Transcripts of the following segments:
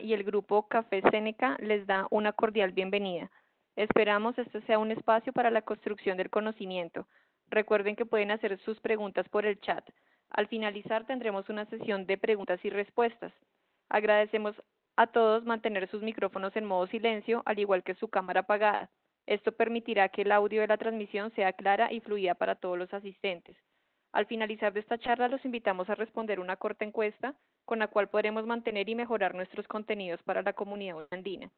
y el grupo Café Seneca les da una cordial bienvenida. Esperamos este sea un espacio para la construcción del conocimiento. Recuerden que pueden hacer sus preguntas por el chat. Al finalizar tendremos una sesión de preguntas y respuestas. Agradecemos a todos mantener sus micrófonos en modo silencio, al igual que su cámara apagada. Esto permitirá que el audio de la transmisión sea clara y fluida para todos los asistentes. Al finalizar de esta charla, los invitamos a responder una corta encuesta con la cual podremos mantener y mejorar nuestros contenidos para la comunidad andina.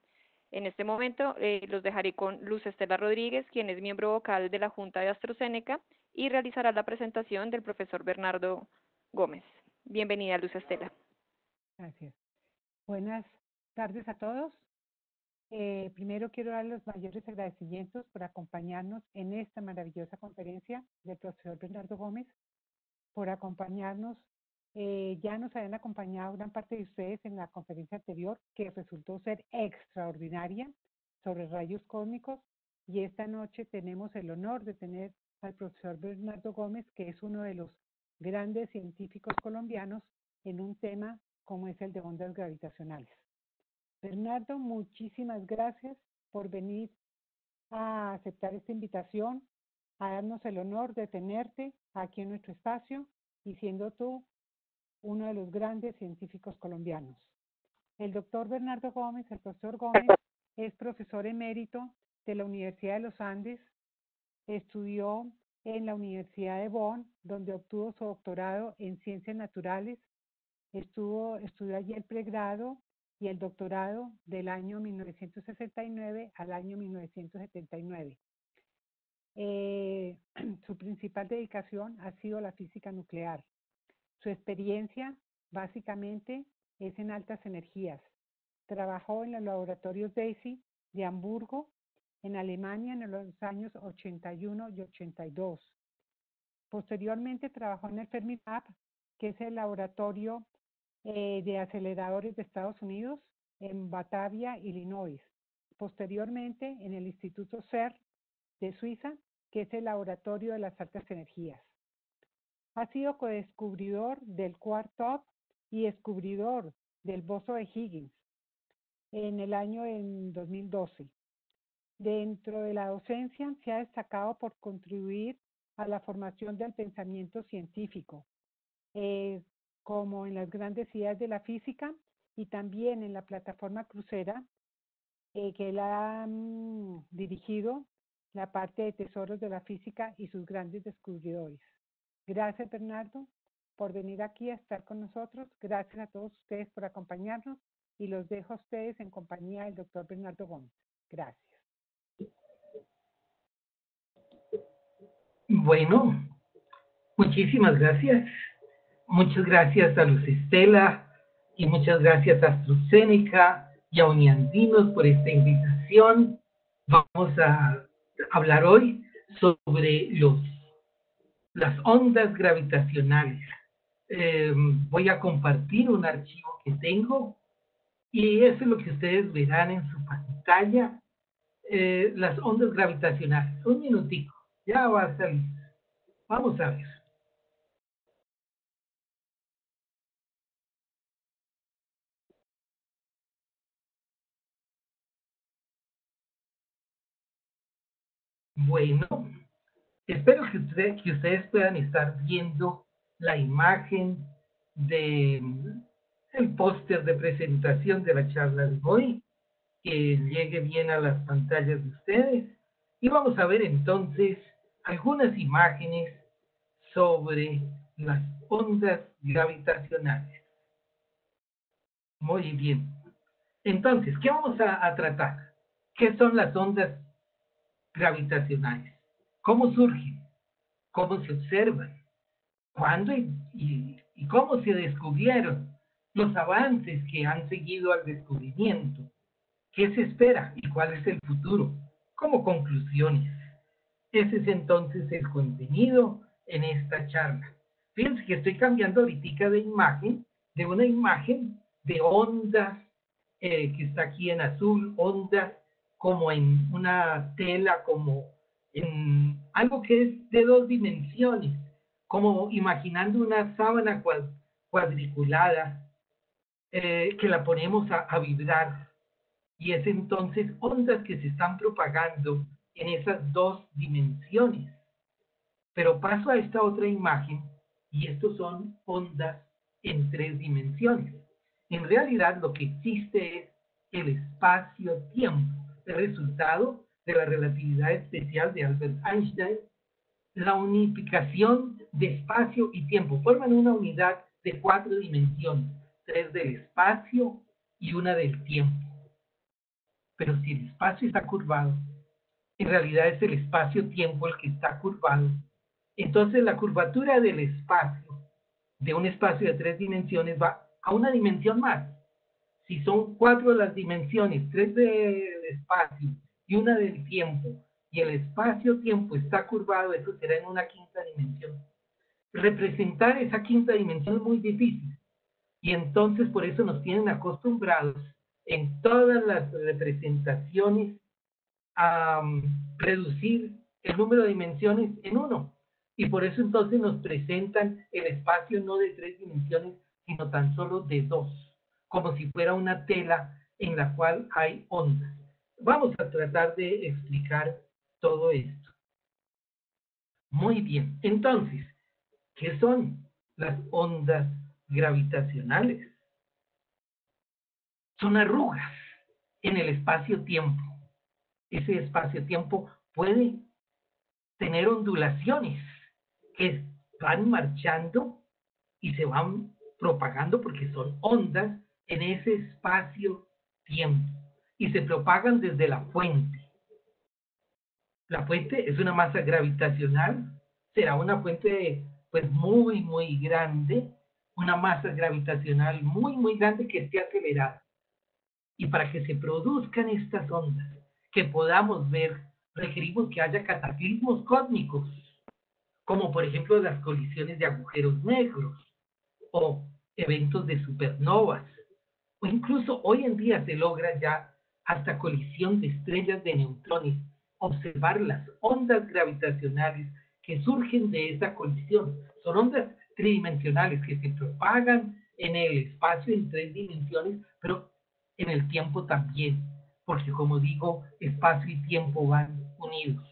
En este momento los dejaré con Luz Estela Rodríguez, quien es miembro vocal de la Junta de AstraZeneca y realizará la presentación del profesor Bernardo Gómez. Bienvenida, Luz Estela. Gracias. Buenas tardes a todos. Primero quiero dar los mayores agradecimientos por acompañarnos en esta maravillosa conferencia del profesor Bernardo Gómez, por acompañarnos. Ya nos habían acompañado gran parte de ustedes en la conferencia anterior, que resultó ser extraordinaria, sobre rayos cósmicos, y esta noche tenemos el honor de tener al profesor Bernardo Gómez, que es uno de los grandes científicos colombianos en un tema como es el de ondas gravitacionales. Bernardo, muchísimas gracias por venir a aceptar esta invitación, a darnos el honor de tenerte aquí en nuestro espacio y siendo tú uno de los grandes científicos colombianos. El doctor Bernardo Gómez, el profesor Gómez, es profesor emérito de la Universidad de los Andes, estudió en la Universidad de Bonn, donde obtuvo su doctorado en Ciencias Naturales, estudió allí el pregrado y el doctorado del año 1969 al año 1979. Su principal dedicación ha sido la física nuclear. Su experiencia básicamente es en altas energías. Trabajó en los laboratorios DESY de Hamburgo, en Alemania, en los años 81 y 82. Posteriormente trabajó en el Fermilab, que es el laboratorio de aceleradores de Estados Unidos, en Batavia, Illinois. Posteriormente en el Instituto CERN de Suiza, que es el laboratorio de las altas energías. Ha sido codescubridor del quark-top y descubridor del boson de Higgins en el año 2012. Dentro de la docencia se ha destacado por contribuir a la formación del pensamiento científico, como en las grandes ideas de la física y también en la plataforma crucera, que él ha dirigido la parte de tesoros de la física y sus grandes descubridores. Gracias, Bernardo, por venir aquí a estar con nosotros. Gracias a todos ustedes por acompañarnos y los dejo a ustedes en compañía del doctor Bernardo Gómez. Gracias. Bueno, muchísimas gracias. Muchas gracias a Luz Estela y muchas gracias a AstraZeneca y a Uniandinos por esta invitación. Vamos a hablar hoy sobre las ondas gravitacionales. Voy a compartir un archivo que tengo y eso es lo que ustedes verán en su pantalla. Las ondas gravitacionales. Un minutico, ya va a salir. Vamos a ver. Bueno, espero que ustedes puedan estar viendo la imagen del póster de presentación de la charla de hoy, que llegue bien a las pantallas de ustedes. Y vamos a ver entonces algunas imágenes sobre las ondas gravitacionales. Muy bien. Entonces, ¿qué vamos a tratar? ¿Qué son las ondas gravitacionales? ¿Cómo surgen? ¿Cómo se observan? ¿Cuándo y cómo se descubrieron? Los avances que han seguido al descubrimiento. ¿Qué se espera y cuál es el futuro? Como conclusiones. Ese es entonces el contenido en esta charla. Fíjense que estoy cambiando ahorita de imagen, de una imagen de ondas, que está aquí en azul, ondas como en una tela, como en algo que es de 2 dimensiones, como imaginando una sábana cuadriculada, que la ponemos a vibrar, y es entonces ondas que se están propagando en esas dos dimensiones. Pero paso a esta otra imagen, y estos son ondas en 3 dimensiones. En realidad lo que existe es el espacio-tiempo, el resultado de la relatividad especial de Albert Einstein. La unificación de espacio y tiempo forman una unidad de 4 dimensiones, 3 del espacio y una del tiempo. Pero si el espacio está curvado, en realidad es el espacio-tiempo el que está curvado. Entonces la curvatura del espacio, de un espacio de 3 dimensiones, va a una dimensión más. Si son 4 las dimensiones, 3 del espacio y una del tiempo, y el espacio-tiempo está curvado, eso será en una quinta dimensión. Representar esa quinta dimensión es muy difícil, y entonces por eso nos tienen acostumbrados en todas las representaciones a reducir el número de dimensiones en 1. Y por eso entonces nos presentan el espacio no de 3 dimensiones, sino tan solo de 2, como si fuera una tela en la cual hay ondas. Vamos a tratar de explicar todo esto. Muy bien, entonces, ¿qué son las ondas gravitacionales? Son arrugas en el espacio-tiempo. Ese espacio-tiempo puede tener ondulaciones que van marchando y se van propagando porque son ondas en ese espacio-tiempo y se propagan desde la fuente. La fuente es una masa gravitacional, será una fuente pues muy grande, una masa gravitacional muy grande que esté acelerada. Y para que se produzcan estas ondas que podamos ver, requerimos que haya cataclismos cósmicos, como por ejemplo las colisiones de agujeros negros o eventos de supernovas, o incluso hoy en día se logra ya hasta colisión de estrellas de neutrones, observar las ondas gravitacionales que surgen de esa colisión. Son ondas tridimensionales que se propagan en el espacio en 3 dimensiones, pero en el tiempo también, porque como digo, espacio y tiempo van unidos.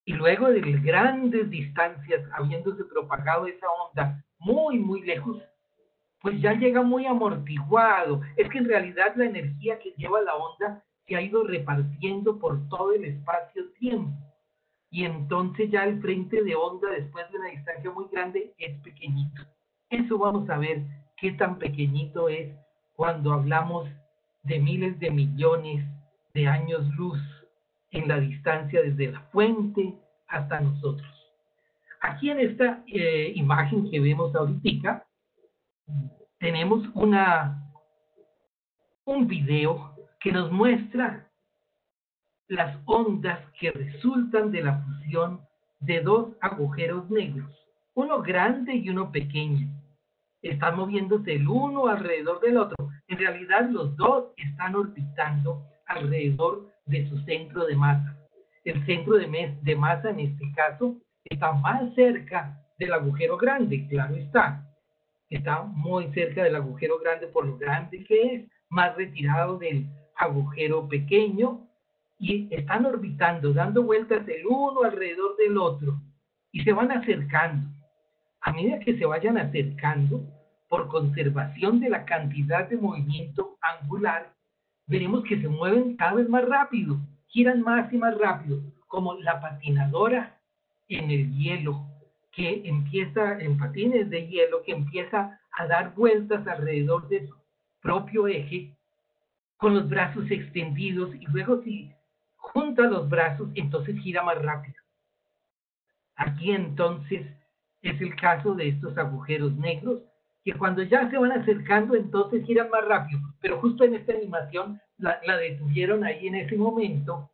Y luego de grandes distancias, habiéndose propagado esa onda muy lejos, pues ya llega muy amortiguado. Es que en realidad la energía que lleva la onda se ha ido repartiendo por todo el espacio-tiempo. Y entonces ya el frente de onda, después de una distancia muy grande, es pequeñito. Eso vamos a ver qué tan pequeñito es cuando hablamos de miles de millones de años luz en la distancia desde la fuente hasta nosotros. Aquí en esta imagen que vemos ahorita, tenemos un video que nos muestra las ondas que resultan de la fusión de 2 agujeros negros, uno grande y uno pequeño. Están moviéndose el uno alrededor del otro. En realidad los dos están orbitando alrededor de su centro de masa. El centro de masa en este caso está más cerca del agujero grande, claro está. Está muy cerca del agujero grande por lo grande que es, más retirado del agujero pequeño, y están orbitando, dando vueltas el uno alrededor del otro, y se van acercando. A medida que se vayan acercando, por conservación de la cantidad de movimiento angular, veremos que se mueven cada vez más rápido, giran más y más rápido, como la patinadora en el hielo, que empieza en patines de hielo, que empieza a dar vueltas alrededor de su propio eje, con los brazos extendidos, y luego si junta los brazos, entonces gira más rápido. Aquí entonces es el caso de estos agujeros negros, que cuando ya se van acercando, entonces giran más rápido, pero justo en esta animación la detuvieron ahí en ese momento,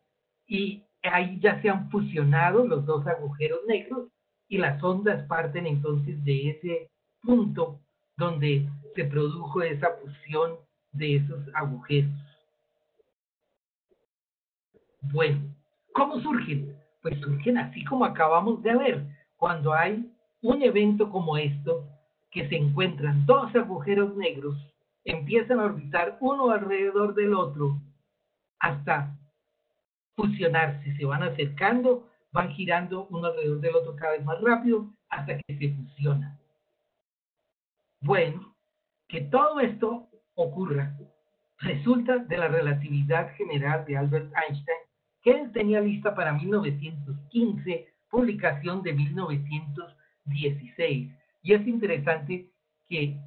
y ahí ya se han fusionado los dos agujeros negros, y las ondas parten entonces de ese punto donde se produjo esa fusión de esos agujeros. Bueno, ¿cómo surgen? Pues surgen así como acabamos de ver, cuando hay un evento como esto, que se encuentran dos agujeros negros, empiezan a orbitar uno alrededor del otro hasta fusionarse, se van acercando, van girando uno alrededor del otro cada vez más rápido hasta que se fusionan. Bueno, que todo esto ocurra resulta de la relatividad general de Albert Einstein, que él tenía lista para 1915, publicación de 1916. Y es interesante que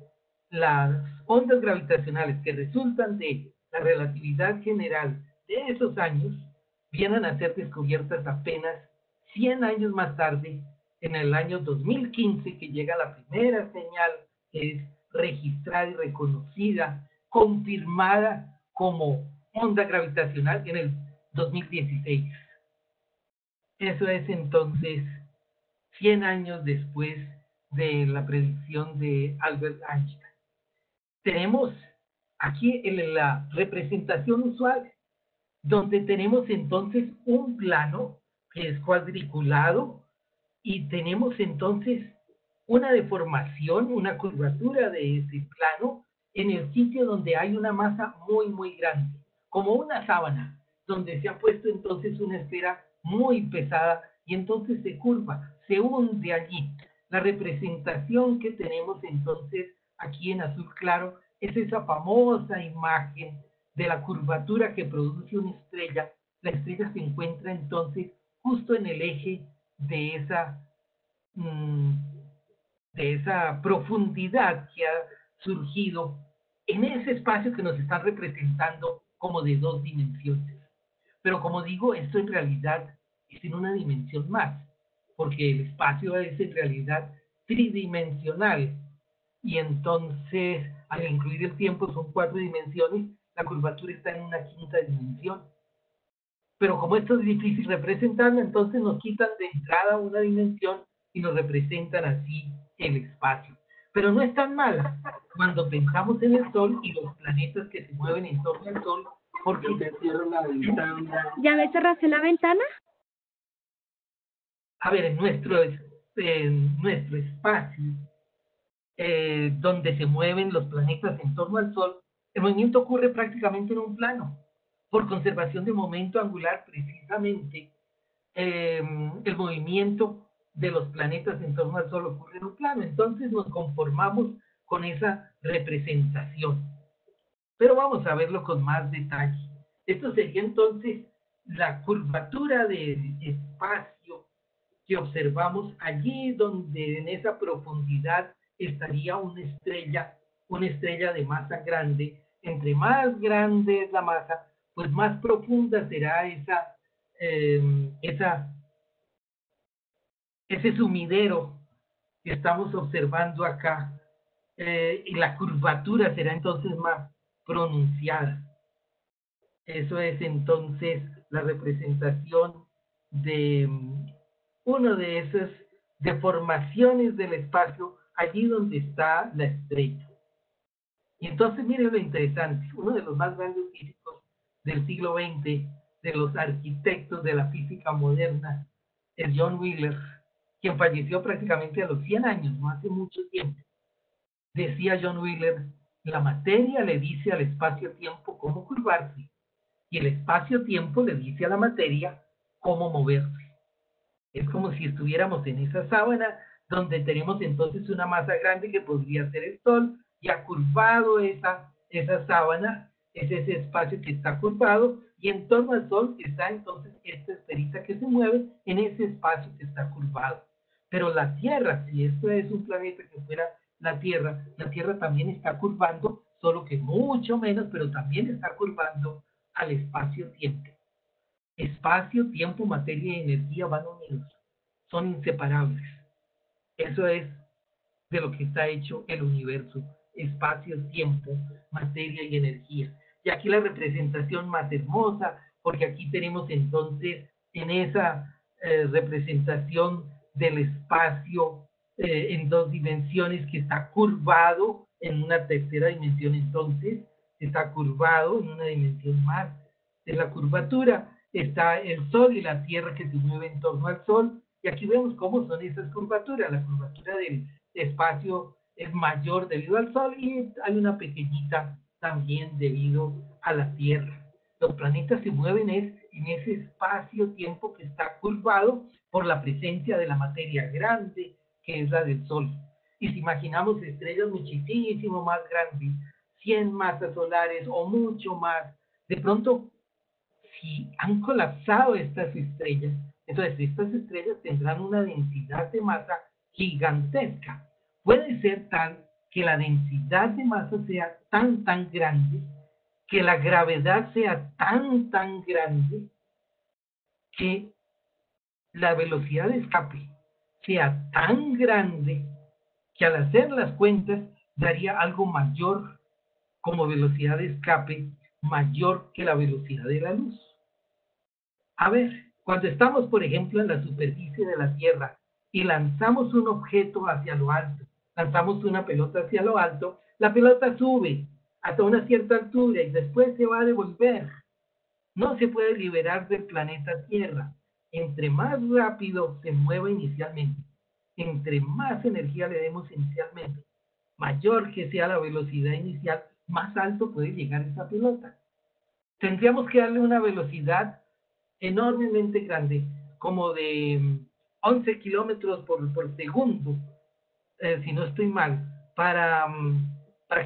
las ondas gravitacionales que resultan de la relatividad general de esos años vienen a ser descubiertas apenas 100 años más tarde, en el año 2015, que llega la primera señal que es registrada y reconocida, confirmada como onda gravitacional en el 2016. Eso es entonces 100 años después de la predicción de Albert Einstein. Tenemos aquí la representación usual, donde tenemos entonces un plano que es cuadriculado y tenemos entonces una deformación, una curvatura de ese plano en el sitio donde hay una masa muy, muy grande, como una sábana, donde se ha puesto entonces una esfera muy pesada y entonces se curva, se hunde allí. La representación que tenemos entonces aquí en azul claro es esa famosa imagen de la curvatura que produce una estrella. La estrella se encuentra entonces justo en el eje de esa profundidad que ha surgido en ese espacio que nos están representando como de dos dimensiones. Pero como digo, esto en realidad es en una dimensión más, porque el espacio es en realidad tridimensional, y entonces al incluir el tiempo son 4 dimensiones, la curvatura está en una quinta dimensión. Pero como esto es difícil representarlo, entonces nos quitan de entrada una dimensión y nos representan así el espacio. Pero no es tan mala cuando pensamos en el Sol y los planetas que se mueven en torno al Sol, porque te cierro la ventana. ¿Ya me cerraste la ventana? A ver, en nuestro espacio, donde se mueven los planetas en torno al Sol, el movimiento ocurre prácticamente en un plano. Por conservación de momento angular, precisamente, el movimiento de los planetas en torno al Sol ocurre en un plano. Entonces nos conformamos con esa representación. Pero vamos a verlo con más detalle. Esto sería entonces la curvatura del espacio que observamos allí donde en esa profundidad estaría una estrella de masa grande. Entre más grande es la masa, pues más profunda será ese sumidero que estamos observando acá, y la curvatura será entonces más pronunciada. Eso es entonces la representación de una de esas deformaciones del espacio allí donde está la estrella. Y entonces miren lo interesante, uno de los más grandes físicos del siglo XX, de los arquitectos de la física moderna, es John Wheeler, quien falleció prácticamente a los 100 años, no hace mucho tiempo. Decía John Wheeler, la materia le dice al espacio-tiempo cómo curvarse, y el espacio-tiempo le dice a la materia cómo moverse. Es como si estuviéramos en esa sábana donde tenemos entonces una masa grande que podría ser el Sol, y ha curvado esa sábana, es ese espacio que está curvado, y en torno al Sol está entonces esta esferita que se mueve en ese espacio que está curvado. Pero la Tierra, si esto es un planeta que fuera la Tierra también está curvando, solo que mucho menos, pero también está curvando al espacio-tiempo. Espacio, tiempo, materia y energía van unidos, son inseparables. Eso es de lo que está hecho el universo: espacio, tiempo, materia y energía. Y aquí la representación más hermosa, porque aquí tenemos entonces en esa representación del espacio en dos dimensiones, que está curvado en una tercera dimensión, entonces está curvado en una dimensión más de la curvatura. Está el Sol y la Tierra que se mueve en torno al Sol, y aquí vemos cómo son esas curvaturas. La curvatura del espacio es mayor debido al Sol y hay una pequeñita también debido a la Tierra. Los planetas se mueven en ese espacio-tiempo que está curvado por la presencia de la materia grande que es la del Sol. Y si imaginamos estrellas muchísimo más grandes, 100 masas solares o mucho más, de pronto, si han colapsado estas estrellas, entonces estas estrellas tendrán una densidad de masa gigantesca. Puede ser tal que la densidad de masa sea tan grande, que la gravedad sea tan grande, que la velocidad de escape sea tan grande, que al hacer las cuentas daría algo mayor como velocidad de escape, mayor que la velocidad de la luz. A ver, cuando estamos, por ejemplo, en la superficie de la Tierra y lanzamos un objeto hacia lo alto, lanzamos una pelota hacia lo alto, la pelota sube hasta una cierta altura y después se va a devolver. No se puede liberar del planeta Tierra. Entre más rápido se mueva inicialmente, entre más energía le demos inicialmente, mayor que sea la velocidad inicial, más alto puede llegar esa pelota. Tendríamos que darle una velocidad enormemente grande, como de 11 kilómetros por segundo, si no estoy mal, para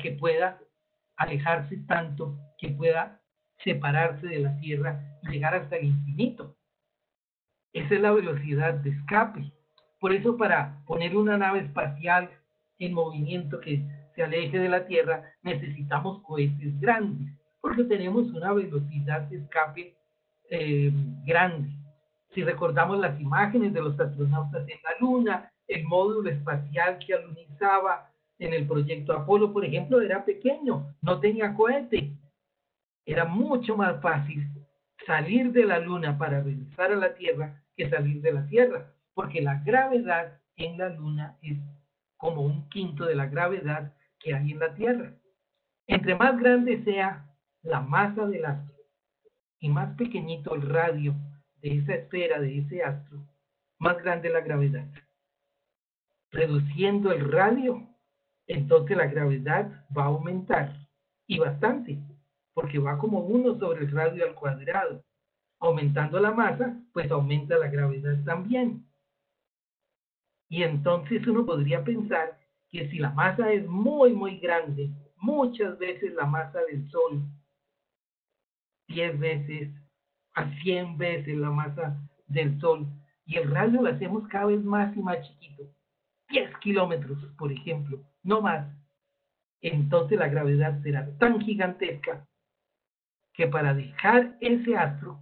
que pueda alejarse tanto, que pueda separarse de la Tierra y llegar hasta el infinito. Esa es la velocidad de escape. Por eso, para poner una nave espacial en movimiento que se aleje de la Tierra, necesitamos cohetes grandes, porque tenemos una velocidad de escape grande. Si recordamos las imágenes de los astronautas en la Luna, el módulo espacial que alunizaba en el proyecto Apolo, por ejemplo, era pequeño, no tenía cohete. Era mucho más fácil salir de la Luna para regresar a la Tierra que salir de la Tierra, porque la gravedad en la Luna es como un quinto de la gravedad que hay en la Tierra. Entre más grande sea la masa del astro y más pequeñito el radio de esa esfera, de ese astro, más grande la gravedad. Reduciendo el radio, entonces la gravedad va a aumentar, y bastante, porque va como 1 sobre el radio al cuadrado. Aumentando la masa, pues aumenta la gravedad también. Y entonces uno podría pensar que si la masa es muy grande, muchas veces la masa del Sol, 10 veces a 100 veces la masa del Sol, y el radio lo hacemos cada vez más y más chiquito, 10 kilómetros, por ejemplo, no más, entonces la gravedad será tan gigantesca que para dejar ese astro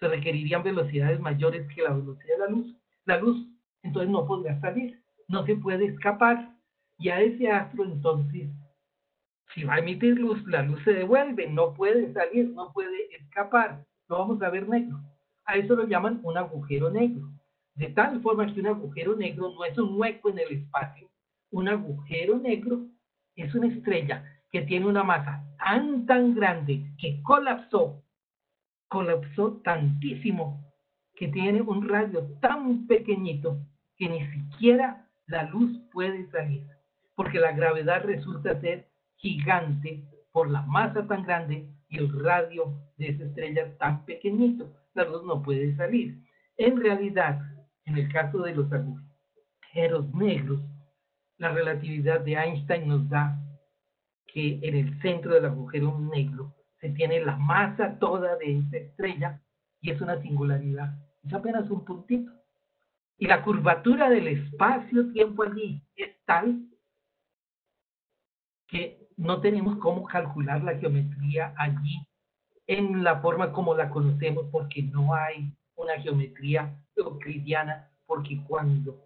se requerirían velocidades mayores que la velocidad de la luz. La luz entonces no podrá salir, no se puede escapar, y a ese astro entonces, si va a emitir luz, la luz se devuelve, no puede salir, no puede escapar, lo vamos a ver negro. A eso lo llaman un agujero negro. De tal forma que un agujero negro no es un hueco en el espacio, un agujero negro es una estrella que tiene una masa tan grande que colapsó tantísimo, que tiene un radio tan pequeñito que ni siquiera la luz puede salir, porque la gravedad resulta ser gigante por la masa tan grande y el radio de esa estrella tan pequeñito. La luz no puede salir. En realidad, en el caso de los agujeros negros, la relatividad de Einstein nos da que en el centro del agujero negro se tiene la masa toda de esa estrella y es una singularidad, es apenas un puntito. Y la curvatura del espacio-tiempo allí es tal que no tenemos cómo calcular la geometría allí en la forma como la conocemos, porque no hay una geometría euclidiana, porque cuando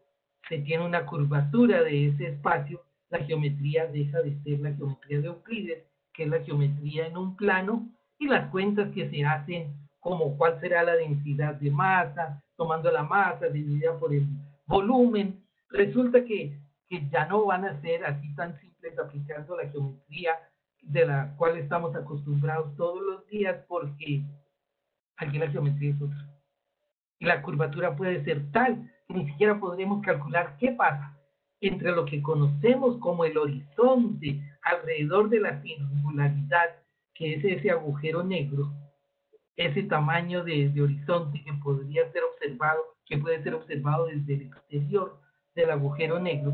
se tiene una curvatura de ese espacio, la geometría deja de ser la geometría de Euclides, que es la geometría en un plano, y las cuentas que se hacen como cuál será la densidad de masa, tomando la masa dividida por el volumen, resulta que ya no van a ser así tan simples aplicando la geometría de la cual estamos acostumbrados todos los días, porque aquí la geometría es otra. Y la curvatura puede ser tal que ni siquiera podremos calcular qué pasa entre lo que conocemos como el horizonte alrededor de la singularidad, que es ese agujero negro, ese tamaño de horizonte que podría ser observado, que puede ser observado desde el exterior del agujero negro,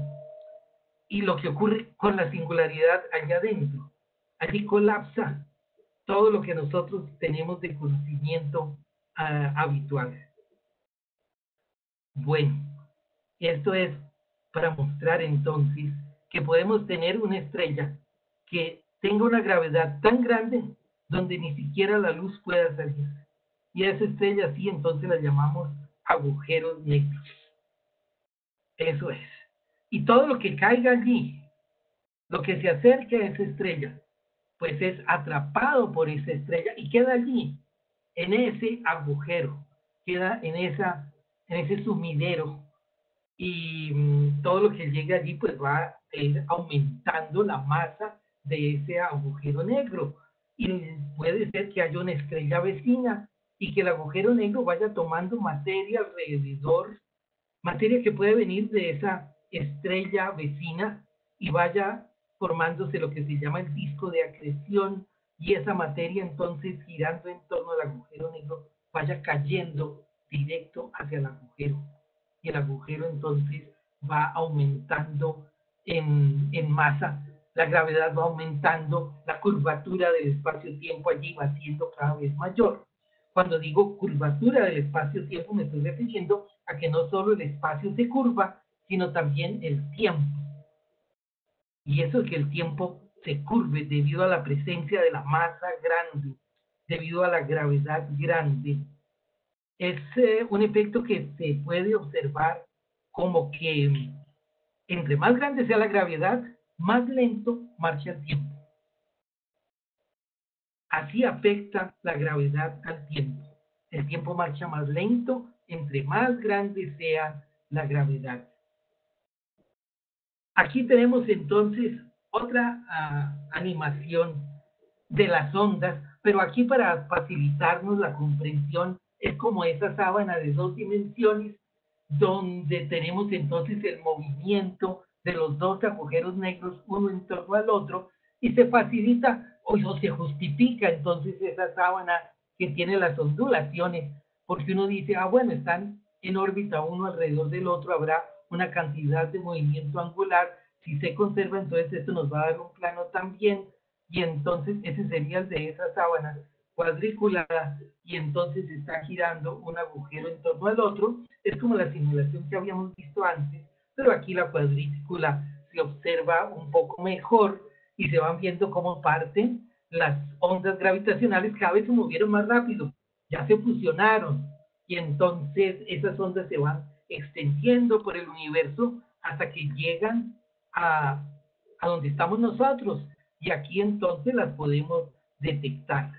y lo que ocurre con la singularidad allá adentro. Allí colapsa todo lo que nosotros tenemos de conocimiento habitual. Bueno, esto es para mostrar entonces que podemos tener una estrella que tenga una gravedad tan grande donde ni siquiera la luz pueda salir. Y a esa estrella sí entonces la llamamos agujeros negros. Eso es. Y todo lo que caiga allí, lo que se acerque a esa estrella, pues es atrapado por esa estrella y queda allí, en ese agujero, queda en ese sumidero. Y todo lo que llegue allí pues va a ir aumentando la masa de ese agujero negro. Y puede ser que haya una estrella vecina y que el agujero negro vaya tomando materia alrededor, materia que puede venir de esa estrella vecina y vaya formándose lo que se llama el disco de acreción, y esa materia entonces girando en torno al agujero negro vaya cayendo directo hacia el agujero, y el agujero entonces va aumentando en masa, la gravedad va aumentando, la curvatura del espacio-tiempo allí va siendo cada vez mayor. Cuando digo curvatura del espacio-tiempo me estoy refiriendo a que no solo el espacio se curva, sino también el tiempo. Y eso es que el tiempo se curve debido a la presencia de la masa grande, debido a la gravedad grande. Es un efecto que se puede observar como que entre más grande sea la gravedad, más lento marcha el tiempo. Así afecta la gravedad al tiempo. El tiempo marcha más lento entre más grande sea la gravedad. Aquí tenemos entonces otra animación de las ondas, pero aquí para facilitarnos la comprensión es como esa sábana de 2 dimensiones donde tenemos entonces el movimiento de los dos agujeros negros uno en torno al otro, y se facilita o se justifica entonces esa sábana que tiene las ondulaciones, porque uno dice, bueno, están en órbita uno alrededor del otro, habrá una cantidad de movimiento angular, si se conserva entonces esto nos va a dar un plano también, y entonces ese sería el de esa sábana cuadriculada, y entonces está girando un agujero en torno al otro. Es como la simulación que habíamos visto antes, pero aquí la cuadrícula se observa un poco mejor y se van viendo cómo parten las ondas gravitacionales, cada vez se movieron más rápido, ya se fusionaron, y entonces esas ondas se van extendiendo por el universo hasta que llegan a donde estamos nosotros, y aquí entonces las podemos detectar.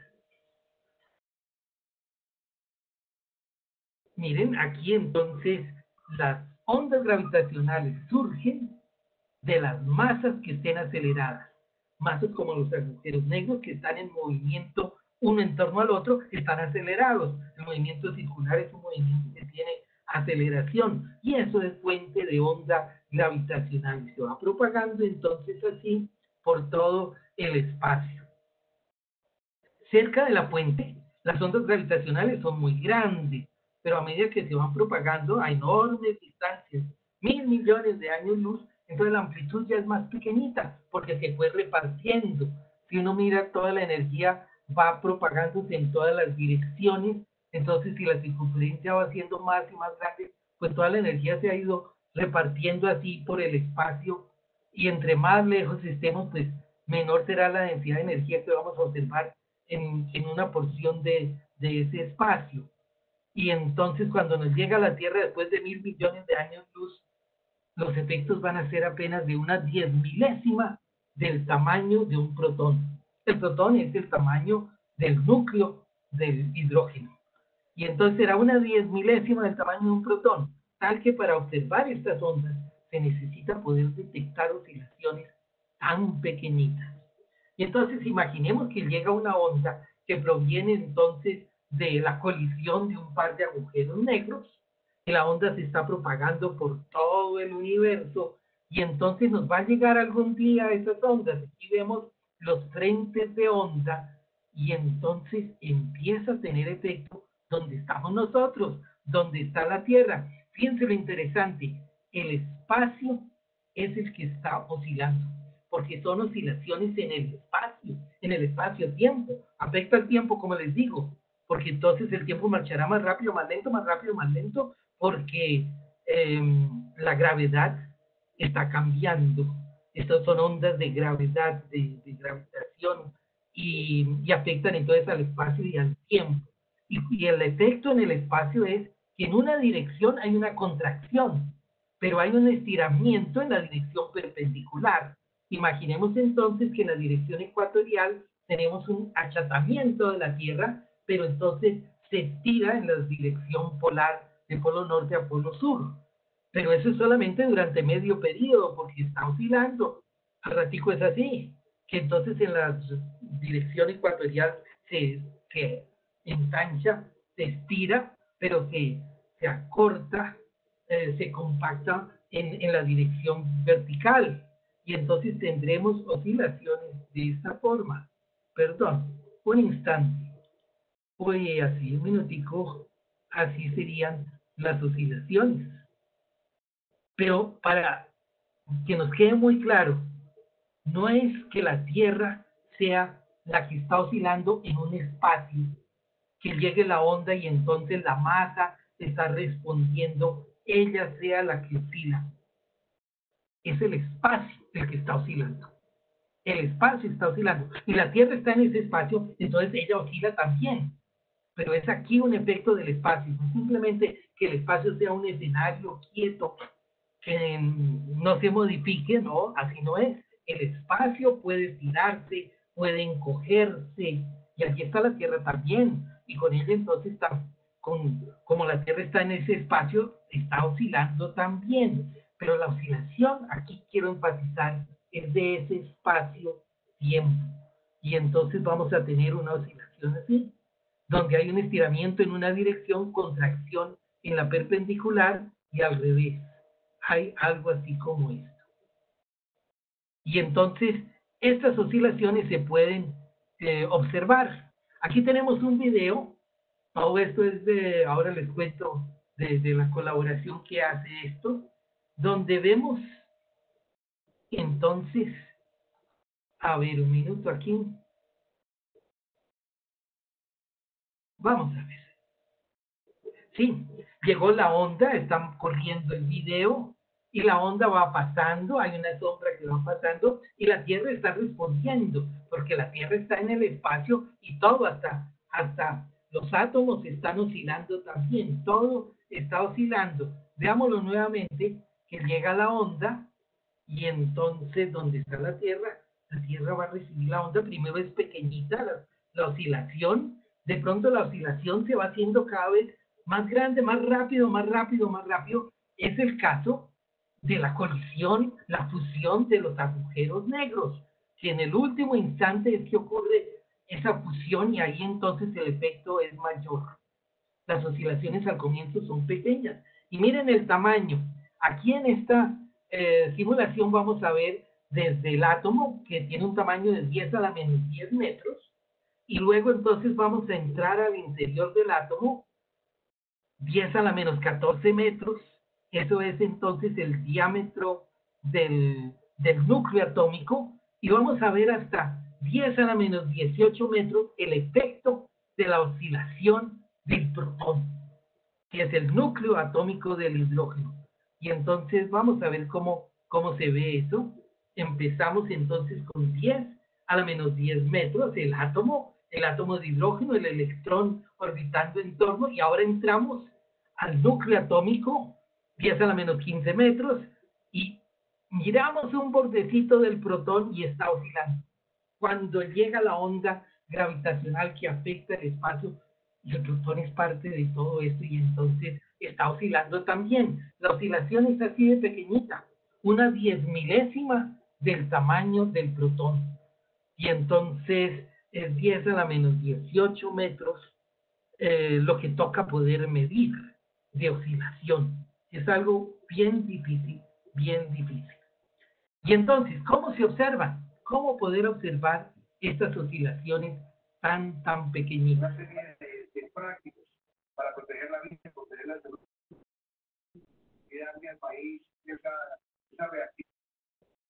Miren, aquí entonces las ondas gravitacionales surgen de las masas que estén aceleradas. Masas como los agujeros negros que están en movimiento uno en torno al otro, están acelerados. El movimiento circular es un movimiento que tiene aceleración, y eso es fuente de onda gravitacional. Y se va propagando entonces así por todo el espacio. Cerca de la fuente, las ondas gravitacionales son muy grandes, pero a medida que se van propagando a enormes distancias, 1.000 millones de años luz, entonces la amplitud ya es más pequeñita, porque se fue repartiendo. Si uno mira, toda la energía va propagándose en todas las direcciones, entonces si la circunferencia va siendo más y más grande, pues toda la energía se ha ido repartiendo así por el espacio, y entre más lejos estemos, pues menor será la densidad de energía que vamos a observar en una porción de ese espacio. Y entonces cuando nos llega a la Tierra después de 1.000 millones de años luz, los efectos van a ser apenas de una 10.000ª del tamaño de un protón. El protón es el tamaño del núcleo del hidrógeno. Y entonces será una 10.000ª del tamaño de un protón, tal que para observar estas ondas se necesita poder detectar oscilaciones tan pequeñitas. Y entonces imaginemos que llega una onda que proviene entonces de la colisión de un par de agujeros negros, y la onda se está propagando por todo el universo Y entonces nos va a llegar algún día esas ondas. Aquí vemos los frentes de onda y entonces empieza a tener efecto donde estamos nosotros, donde está la Tierra. Fíjense lo interesante, el espacio es el que está oscilando, porque son oscilaciones en el espacio-tiempo. Afecta el tiempo, como les digo, porque entonces el tiempo marchará más rápido, más lento, más rápido, más lento, porque la gravedad está cambiando. Estas son ondas de gravedad, de gravitación, y afectan entonces al espacio y al tiempo. Y el efecto en el espacio es que en una dirección hay una contracción, pero hay un estiramiento en la dirección perpendicular. Imaginemos entonces que en la dirección ecuatorial tenemos un achatamiento de la Tierra, pero entonces se estira en la dirección polar, de polo norte a polo sur. Pero eso es solamente durante medio periodo, porque está oscilando. Al ratico es así, que entonces en la dirección ecuatorial se ensancha, se estira, pero se acorta, se compacta en la dirección vertical. Y entonces tendremos oscilaciones de esta forma. Perdón, un instante. Oye, así, un minutico, así serían las oscilaciones. Pero para que nos quede muy claro, no es que la Tierra sea la que está oscilando en un espacio, que llegue la onda y entonces la masa está respondiendo, ella sea la que oscila. Es el espacio el que está oscilando. El espacio está oscilando. Y la Tierra está en ese espacio, entonces ella oscila también. Pero es aquí un efecto del espacio, no simplemente que el espacio sea un escenario quieto, que no se modifique, no, así no es. El espacio puede estirarse, puede encogerse, y aquí está la Tierra también, y con ella entonces está, como la Tierra está en ese espacio, está oscilando también, pero la oscilación, aquí quiero enfatizar, es de ese espacio-tiempo, y entonces vamos a tener una oscilación así, donde hay un estiramiento en una dirección, contracción en la perpendicular y al revés. Hay algo así como esto. Y entonces estas oscilaciones se pueden observar. Aquí tenemos un video. Todo esto es de, ahora les cuento, de la colaboración que hace esto, donde vemos entonces, a ver, un minuto aquí. Vamos a ver. Sí, llegó la onda, están corriendo el video y la onda va pasando, hay una sombra que va pasando y la Tierra está respondiendo, porque la Tierra está en el espacio y todo, hasta los átomos están oscilando también, todo está oscilando. Veámoslo nuevamente, que llega la onda y entonces donde está la Tierra va a recibir la onda, primero es pequeñita la oscilación, de pronto la oscilación se va haciendo cada vez más grande, más rápido, más rápido, más rápido. Es el caso de la colisión, la fusión de los agujeros negros, que en el último instante es que ocurre esa fusión y ahí entonces el efecto es mayor. Las oscilaciones al comienzo son pequeñas. Y miren el tamaño. Aquí en esta simulación vamos a ver desde el átomo, que tiene un tamaño de 10 a la menos 10 metros, y luego entonces vamos a entrar al interior del átomo, 10 a la menos 14 metros, eso es entonces el diámetro del núcleo atómico, y vamos a ver hasta 10 a la menos 18 metros el efecto de la oscilación del protón, que es el núcleo atómico del hidrógeno. Y entonces vamos a ver cómo se ve eso. Empezamos entonces con 10 a la menos 10 metros, el átomo de hidrógeno, el electrón orbitando en torno, y ahora entramos al núcleo atómico, 10 a la menos 15 metros, y miramos un bordecito del protón y está oscilando. Cuando llega la onda gravitacional que afecta el espacio, y el protón es parte de todo esto y entonces está oscilando también. La oscilación es así de pequeñita, una 10.000ª del tamaño del protón. Y entonces es 10 a la menos 18 metros lo que toca poder medir de oscilación. Es algo bien difícil, bien difícil. Y entonces, ¿cómo se observan? ¿Cómo poder observar estas oscilaciones tan pequeñitas? Una serie de prácticas para proteger la vida, proteger la salud del país, esa reacción.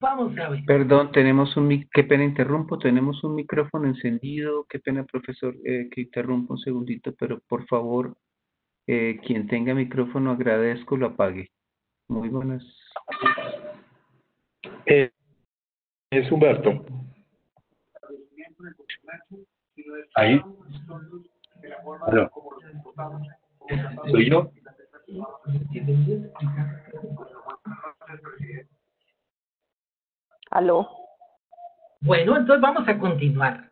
Vamos a ver. Perdón, qué pena interrumpo, tenemos un micrófono encendido, qué pena profesor que interrumpa un segundito, pero por favor, quien tenga micrófono agradezco lo apague. Muy buenas. Es Humberto. Ahí. Aló. ¿Soy yo? ¿Aló? Bueno, entonces vamos a continuar.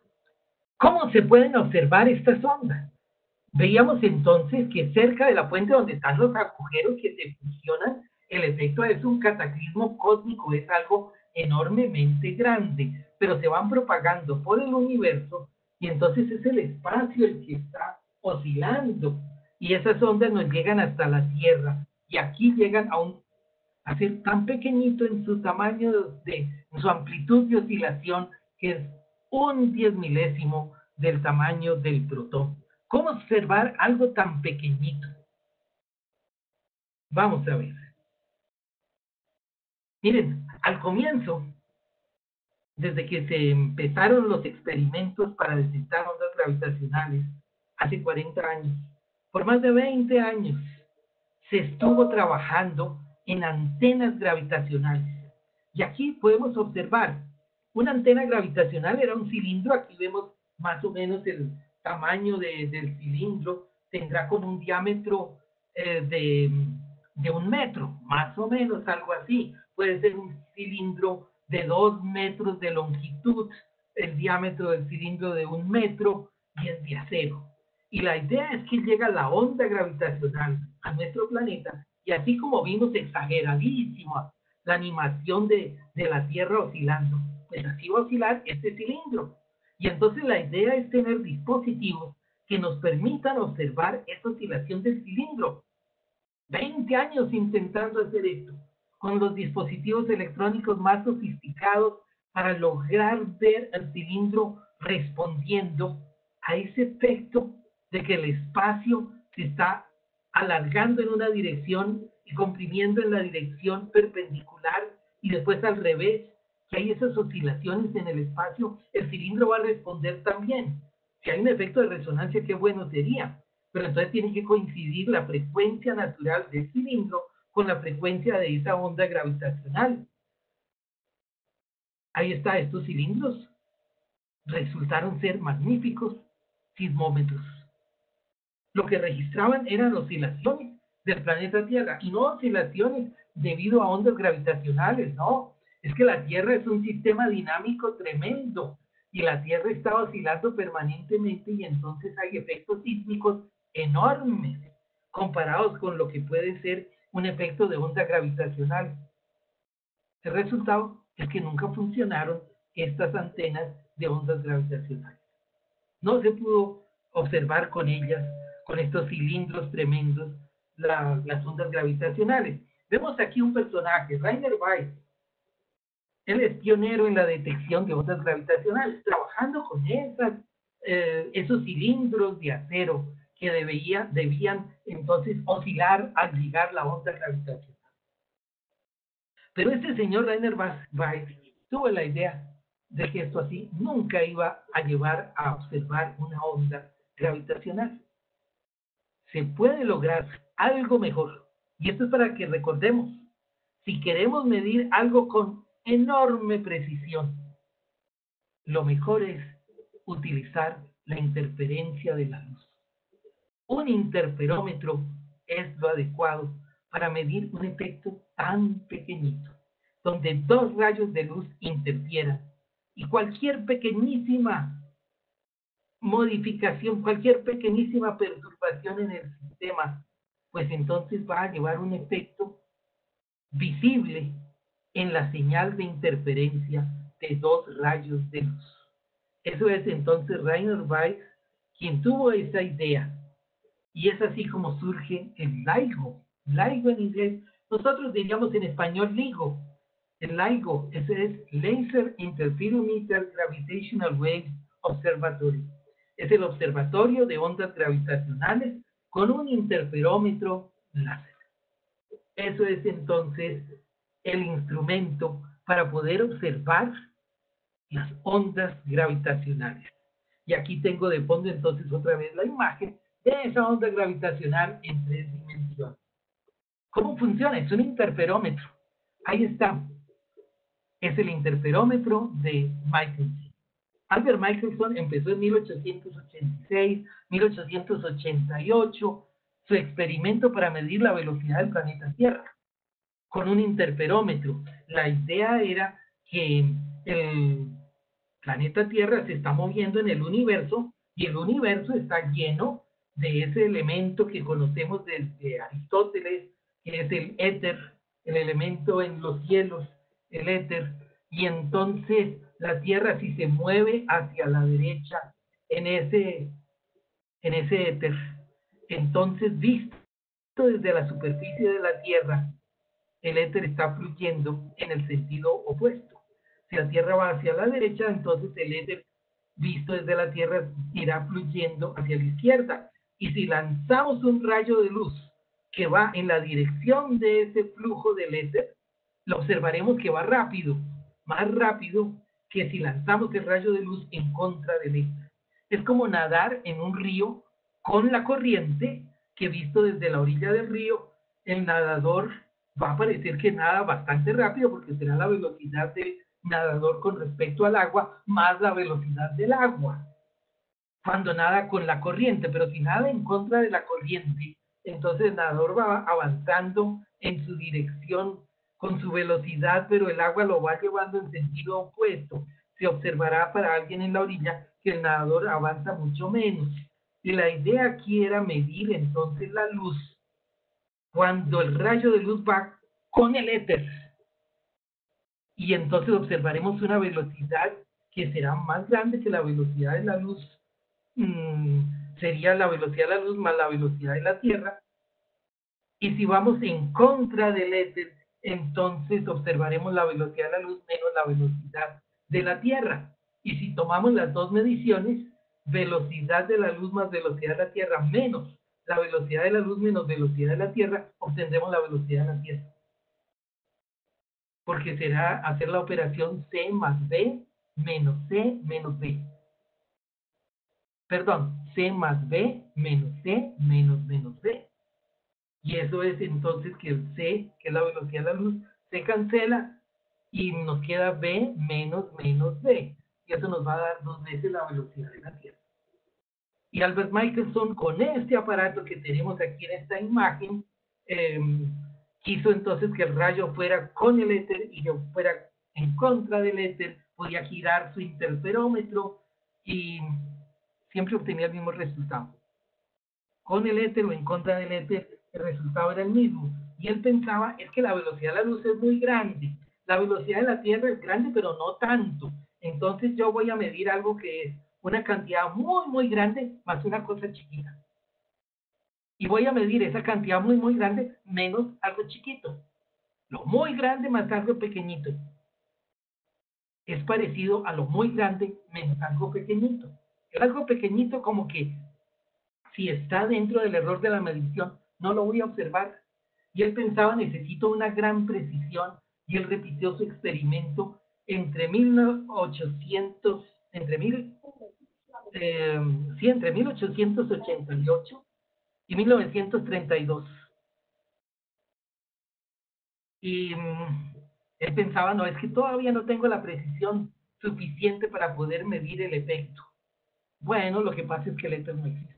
¿Cómo se pueden observar estas ondas? Veíamos entonces que cerca de la fuente donde están los agujeros que se fusionan, el efecto es un cataclismo cósmico, es algo enormemente grande, pero se van propagando por el universo y entonces es el espacio el que está oscilando y esas ondas nos llegan hasta la Tierra y aquí llegan a ser tan pequeñito en su tamaño, en su amplitud de oscilación, que es 1/10 milésimo del tamaño del protón. ¿Cómo observar algo tan pequeñito? Vamos a ver. Miren, al comienzo, desde que se empezaron los experimentos para detectar ondas gravitacionales, hace 40 años, por más de 20 años, se estuvo trabajando en antenas gravitacionales. Y aquí podemos observar, una antena gravitacional era un cilindro, aquí vemos más o menos el tamaño del cilindro, tendrá como un diámetro de 1 metro, más o menos, algo así. Puede ser un cilindro de 2 metros de longitud, el diámetro del cilindro de 1 metro y es de acero. Y la idea es que llega la onda gravitacional a nuestro planeta y así como vimos exageradísima la animación de la Tierra oscilando, pues así va a oscilar este cilindro. Y entonces la idea es tener dispositivos que nos permitan observar esta oscilación del cilindro. 20 años intentando hacer esto, con los dispositivos electrónicos más sofisticados para lograr ver el cilindro respondiendo a ese efecto de que el espacio se está alargando en una dirección y comprimiendo en la dirección perpendicular y después al revés, que hay esas oscilaciones en el espacio, el cilindro va a responder también. Si hay un efecto de resonancia, qué bueno sería, pero entonces tiene que coincidir la frecuencia natural del cilindro con la frecuencia de esa onda gravitacional. Ahí está, estos cilindros resultaron ser magníficos sismómetros. Lo que registraban eran oscilaciones del planeta Tierra, y no oscilaciones debido a ondas gravitacionales, no. Es que la Tierra es un sistema dinámico tremendo, y la Tierra está oscilando permanentemente, y entonces hay efectos sísmicos enormes, comparados con lo que puede ser un efecto de onda gravitacional. El resultado es que nunca funcionaron estas antenas de ondas gravitacionales. No se pudo observar con ellas, con estos cilindros tremendos, las ondas gravitacionales. Vemos aquí un personaje, Rainer Weiss. Él es pionero en la detección de ondas gravitacionales, trabajando con esos cilindros de acero que debían entonces oscilar al llegar la onda gravitacional. Pero este señor Rainer Weiss tuvo la idea de que esto así nunca iba a llevar a observar una onda gravitacional. Se puede lograr algo mejor. Y esto es para que recordemos, si queremos medir algo con enorme precisión, lo mejor es utilizar la interferencia de la luz. Un interferómetro es lo adecuado para medir un efecto tan pequeñito, donde 2 rayos de luz interfieran y cualquier pequeñísima modificación, cualquier pequeñísima perturbación en el sistema, pues entonces va a llevar un efecto visible en la señal de interferencia de 2 rayos de luz. Eso es entonces Rainer Weiss quien tuvo esa idea. Y es así como surge el LIGO. LIGO en inglés, nosotros diríamos en español LIGO, El LIGO, ese es Laser Interferometer Gravitational Wave Observatory. Es el observatorio de ondas gravitacionales con un interferómetro láser. Eso es entonces el instrumento para poder observar las ondas gravitacionales. Y aquí tengo de fondo entonces otra vez la imagen de esa onda gravitacional en 3 dimensiones. ¿Cómo funciona? Es un interferómetro. Ahí está. Es el interferómetro de Michelson. Albert Michelson empezó en 1886, 1888 su experimento para medir la velocidad del planeta Tierra con un interferómetro. La idea era que el planeta Tierra se está moviendo en el universo y el universo está lleno de ese elemento que conocemos desde Aristóteles, que es el éter, el elemento en los cielos, el éter, y entonces la Tierra, si se mueve hacia la derecha en ese éter, entonces visto desde la superficie de la Tierra, el éter está fluyendo en el sentido opuesto. Si la Tierra va hacia la derecha, entonces el éter visto desde la Tierra irá fluyendo hacia la izquierda. Y si lanzamos un rayo de luz que va en la dirección de ese flujo del éter, lo observaremos que va rápido, más rápido que si lanzamos el rayo de luz en contra del éter. Es como nadar en un río con la corriente, que visto desde la orilla del río, el nadador va a parecer que nada bastante rápido porque será la velocidad del nadador con respecto al agua más la velocidad del agua cuando nada con la corriente, pero si nada en contra de la corriente, entonces el nadador va avanzando en su dirección con su velocidad, pero el agua lo va llevando en sentido opuesto. Se observará para alguien en la orilla que el nadador avanza mucho menos. Y la idea aquí era medir entonces la luz cuando el rayo de luz va con el éter. Y entonces observaremos una velocidad que será más grande que la velocidad de la luz. Sería la velocidad de la luz más la velocidad de la Tierra. Y si vamos en contra del éter, entonces observaremos la velocidad de la luz menos la velocidad de la Tierra. Y si tomamos las dos mediciones, velocidad de la luz más velocidad de la Tierra menos la velocidad de la luz menos velocidad de la Tierra, obtendremos la velocidad de la Tierra. Porque será hacer la operación C más B menos C menos B. Perdón, C más B menos C menos menos B. Y eso es entonces que el C, que es la velocidad de la luz, se cancela y nos queda B menos menos B. Y eso nos va a dar 2 veces la velocidad de la Tierra. Y Albert Michelson, con este aparato que tenemos aquí en esta imagen, quiso entonces que el rayo fuera con el éter y yo fuera en contra del éter, podía girar su interferómetro y siempre obtenía el mismo resultado. Con el éter o en contra del éter, el resultado era el mismo. Y él pensaba, es que la velocidad de la luz es muy grande. La velocidad de la Tierra es grande, pero no tanto. Entonces yo voy a medir algo que es una cantidad muy, muy grande más una cosa chiquita. Y voy a medir esa cantidad muy, muy grande menos algo chiquito. Lo muy grande más algo pequeñito. Es parecido a lo muy grande menos algo pequeñito. El algo pequeñito como que si está dentro del error de la medición, no lo voy a observar. Y él pensaba, necesito una gran precisión, y él repitió su experimento entre 1888 y 1932. Y él pensaba, no, es que todavía no tengo la precisión suficiente para poder medir el efecto. Bueno, lo que pasa es que el éter no existe.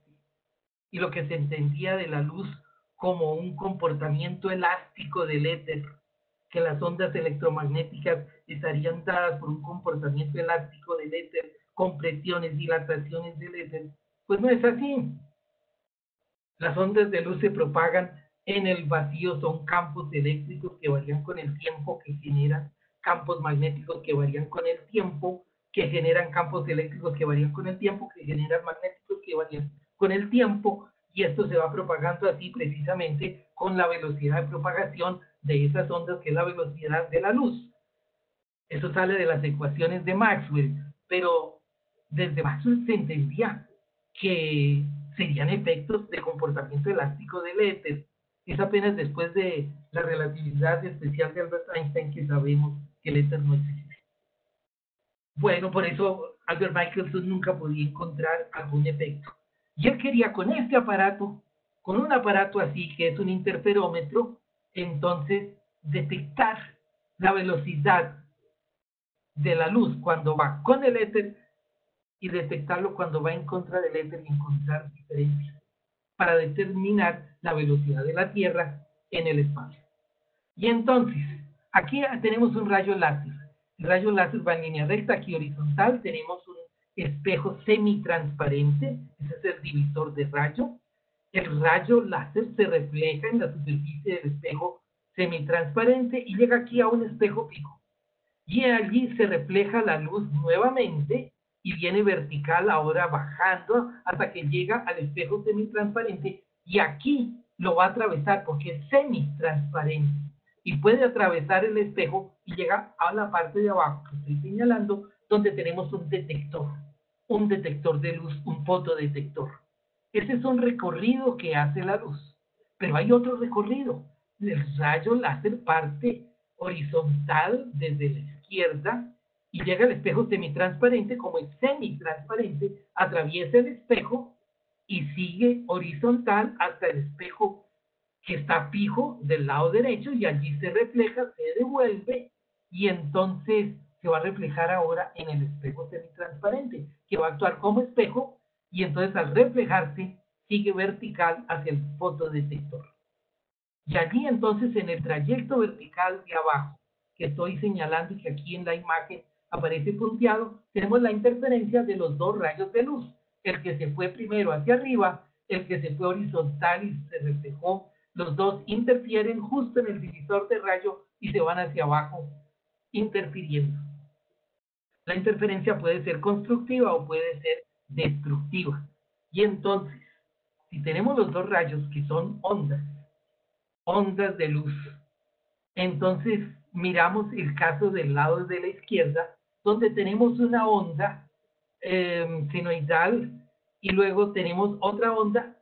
Y lo que se entendía de la luz como un comportamiento elástico del éter, que las ondas electromagnéticas estarían dadas por un comportamiento elástico del éter, compresiones, dilataciones del éter, pues no es así. Las ondas de luz se propagan en el vacío, son campos eléctricos que varían con el tiempo, que generan campos magnéticos que varían con el tiempo, que generan campos eléctricos que varían con el tiempo, que generan magnéticos que varían con el tiempo, y esto se va propagando así precisamente con la velocidad de propagación de esas ondas, que es la velocidad de la luz. Eso sale de las ecuaciones de Maxwell, pero desde Maxwell se entendía que serían efectos de comportamiento elástico del éter. Es apenas después de la relatividad especial de Albert Einstein que sabemos que el éter no existe. Bueno, por eso Albert Michelson nunca podía encontrar algún efecto. Y él quería con este aparato, con un aparato así que es un interferómetro, entonces detectar la velocidad de la luz cuando va con el éter y detectarlo cuando va en contra del éter y encontrar diferencias para determinar la velocidad de la Tierra en el espacio. Y entonces, aquí tenemos un rayo láser. El rayo láser va en línea recta, aquí horizontal. Tenemos un espejo semitransparente, ese es el divisor de rayo. El rayo láser se refleja en la superficie del espejo semitransparente y llega aquí a un espejo fijo. Y allí se refleja la luz nuevamente y viene vertical ahora bajando hasta que llega al espejo semitransparente y aquí lo va a atravesar porque es semitransparente y puede atravesar el espejo y llega a la parte de abajo que estoy señalando donde tenemos un detector de luz, un fotodetector. Ese es un recorrido que hace la luz, pero hay otro recorrido. El rayo láser parte horizontal desde la izquierda y llega al espejo semitransparente. Como es semitransparente, atraviesa el espejo y sigue horizontal hasta el espejo que está fijo del lado derecho y allí se refleja, se devuelve y entonces se va a reflejar ahora en el espejo semitransparente, que va a actuar como espejo y entonces al reflejarse sigue vertical hacia el fotodetector. Y allí entonces en el trayecto vertical de abajo, que estoy señalando y que aquí en la imagen aparece punteado, tenemos la interferencia de los dos rayos de luz. El que se fue primero hacia arriba, el que se fue horizontal y se reflejó, los dos interfieren justo en el divisor de rayo y se van hacia abajo interfiriendo. La interferencia puede ser constructiva o puede ser destructiva. Y entonces, si tenemos los dos rayos que son ondas de luz. Entonces miramos el caso del lado de la izquierda, donde tenemos una onda senoidal y luego tenemos otra onda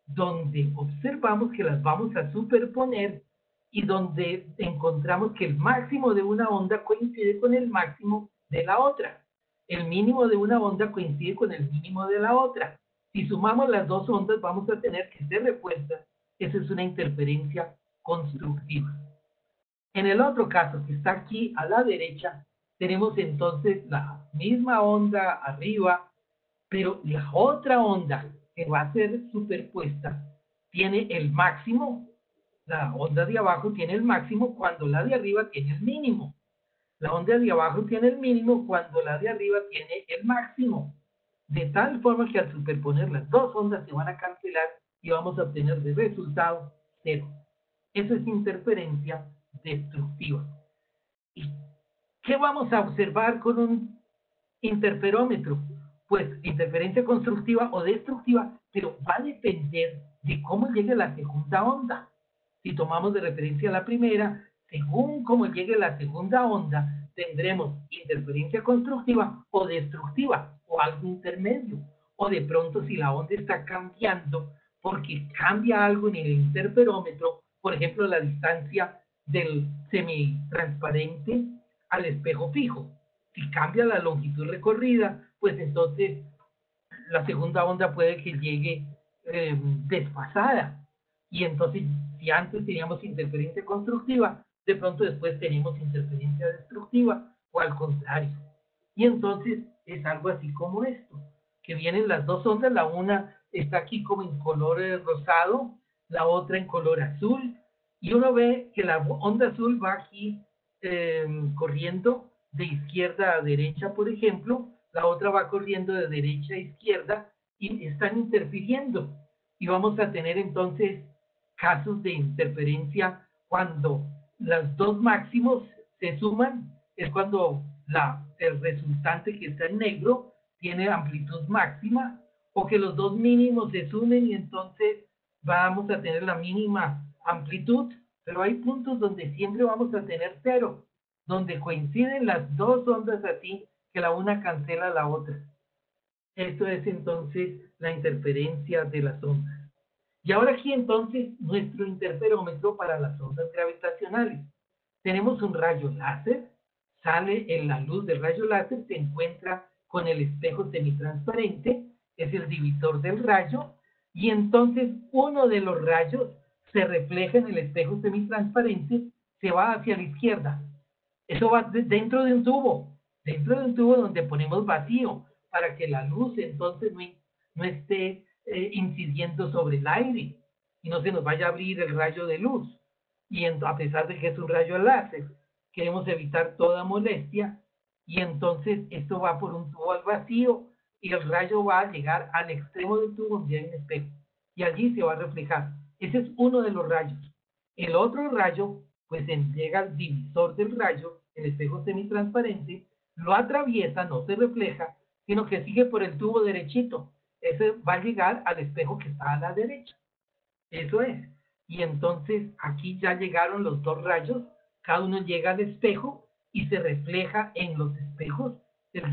donde observamos que las vamos a superponer y donde encontramos que el máximo de una onda coincide con el máximo de la otra. El mínimo de una onda coincide con el mínimo de la otra. Si sumamos las dos ondas vamos a tener que ser repuestas. Esa es una interferencia constructiva. En el otro caso, que está aquí a la derecha, tenemos entonces la misma onda arriba, pero la otra onda que va a ser superpuesta tiene el máximo. La onda de abajo tiene el máximo cuando la de arriba tiene el mínimo. La onda de abajo tiene el mínimo cuando la de arriba tiene el máximo. De tal forma que al superponer las dos ondas se van a cancelar y vamos a obtener de resultado cero. Eso es interferencia destructiva. ¿Y qué vamos a observar con un interferómetro? Pues interferencia constructiva o destructiva, pero va a depender de cómo llegue la segunda onda. Si tomamos de referencia la primera, según cómo llegue la segunda onda, tendremos interferencia constructiva o destructiva, o algo intermedio. O de pronto si la onda está cambiando, porque cambia algo en el interferómetro, por ejemplo la distancia del semitransparente al espejo fijo. Si cambia la longitud recorrida, pues entonces la segunda onda puede que llegue desfasada. Y entonces, si antes teníamos interferencia constructiva, de pronto después tenemos interferencia destructiva, o al contrario. Y entonces es algo así como esto, que vienen las dos ondas, la una está aquí como en color rosado, la otra en color azul, y uno ve que la onda azul va aquí corriendo de izquierda a derecha, por ejemplo, la otra va corriendo de derecha a izquierda, y están interfiriendo. Y vamos a tener entonces casos de interferencia cuando los dos máximos se suman, es cuando el resultante que está en negro tiene amplitud máxima, o que los dos mínimos se sumen y entonces vamos a tener la mínima amplitud, pero hay puntos donde siempre vamos a tener cero. donde coinciden las dos ondas así que la una cancela la otra. Esto es entonces la interferencia de las ondas. Y ahora aquí entonces nuestro interferómetro para las ondas gravitacionales. Tenemos un rayo láser, sale en la luz del rayo láser, se encuentra con el espejo semitransparente, es el divisor del rayo, y entonces uno de los rayos se refleja en el espejo semitransparente, se va hacia la izquierda. Eso va dentro de un tubo donde ponemos vacío, para que la luz entonces no esté incidiendo sobre el aire y no se nos vaya a abrir el rayo de luz. Y a pesar de que es un rayo láser, queremos evitar toda molestia, y entonces esto va por un tubo al vacío y el rayo va a llegar al extremo del tubo donde hay un espejo y allí se va a reflejar. Ese es uno de los rayos. El otro rayo pues llega al divisor del rayo, el espejo semitransparente, lo atraviesa, no se refleja, sino que sigue por el tubo derechito. Ese va a llegar al espejo que está a la derecha. Eso es. Y entonces aquí ya llegaron los dos rayos, cada uno llega al espejo y se refleja en los espejos, el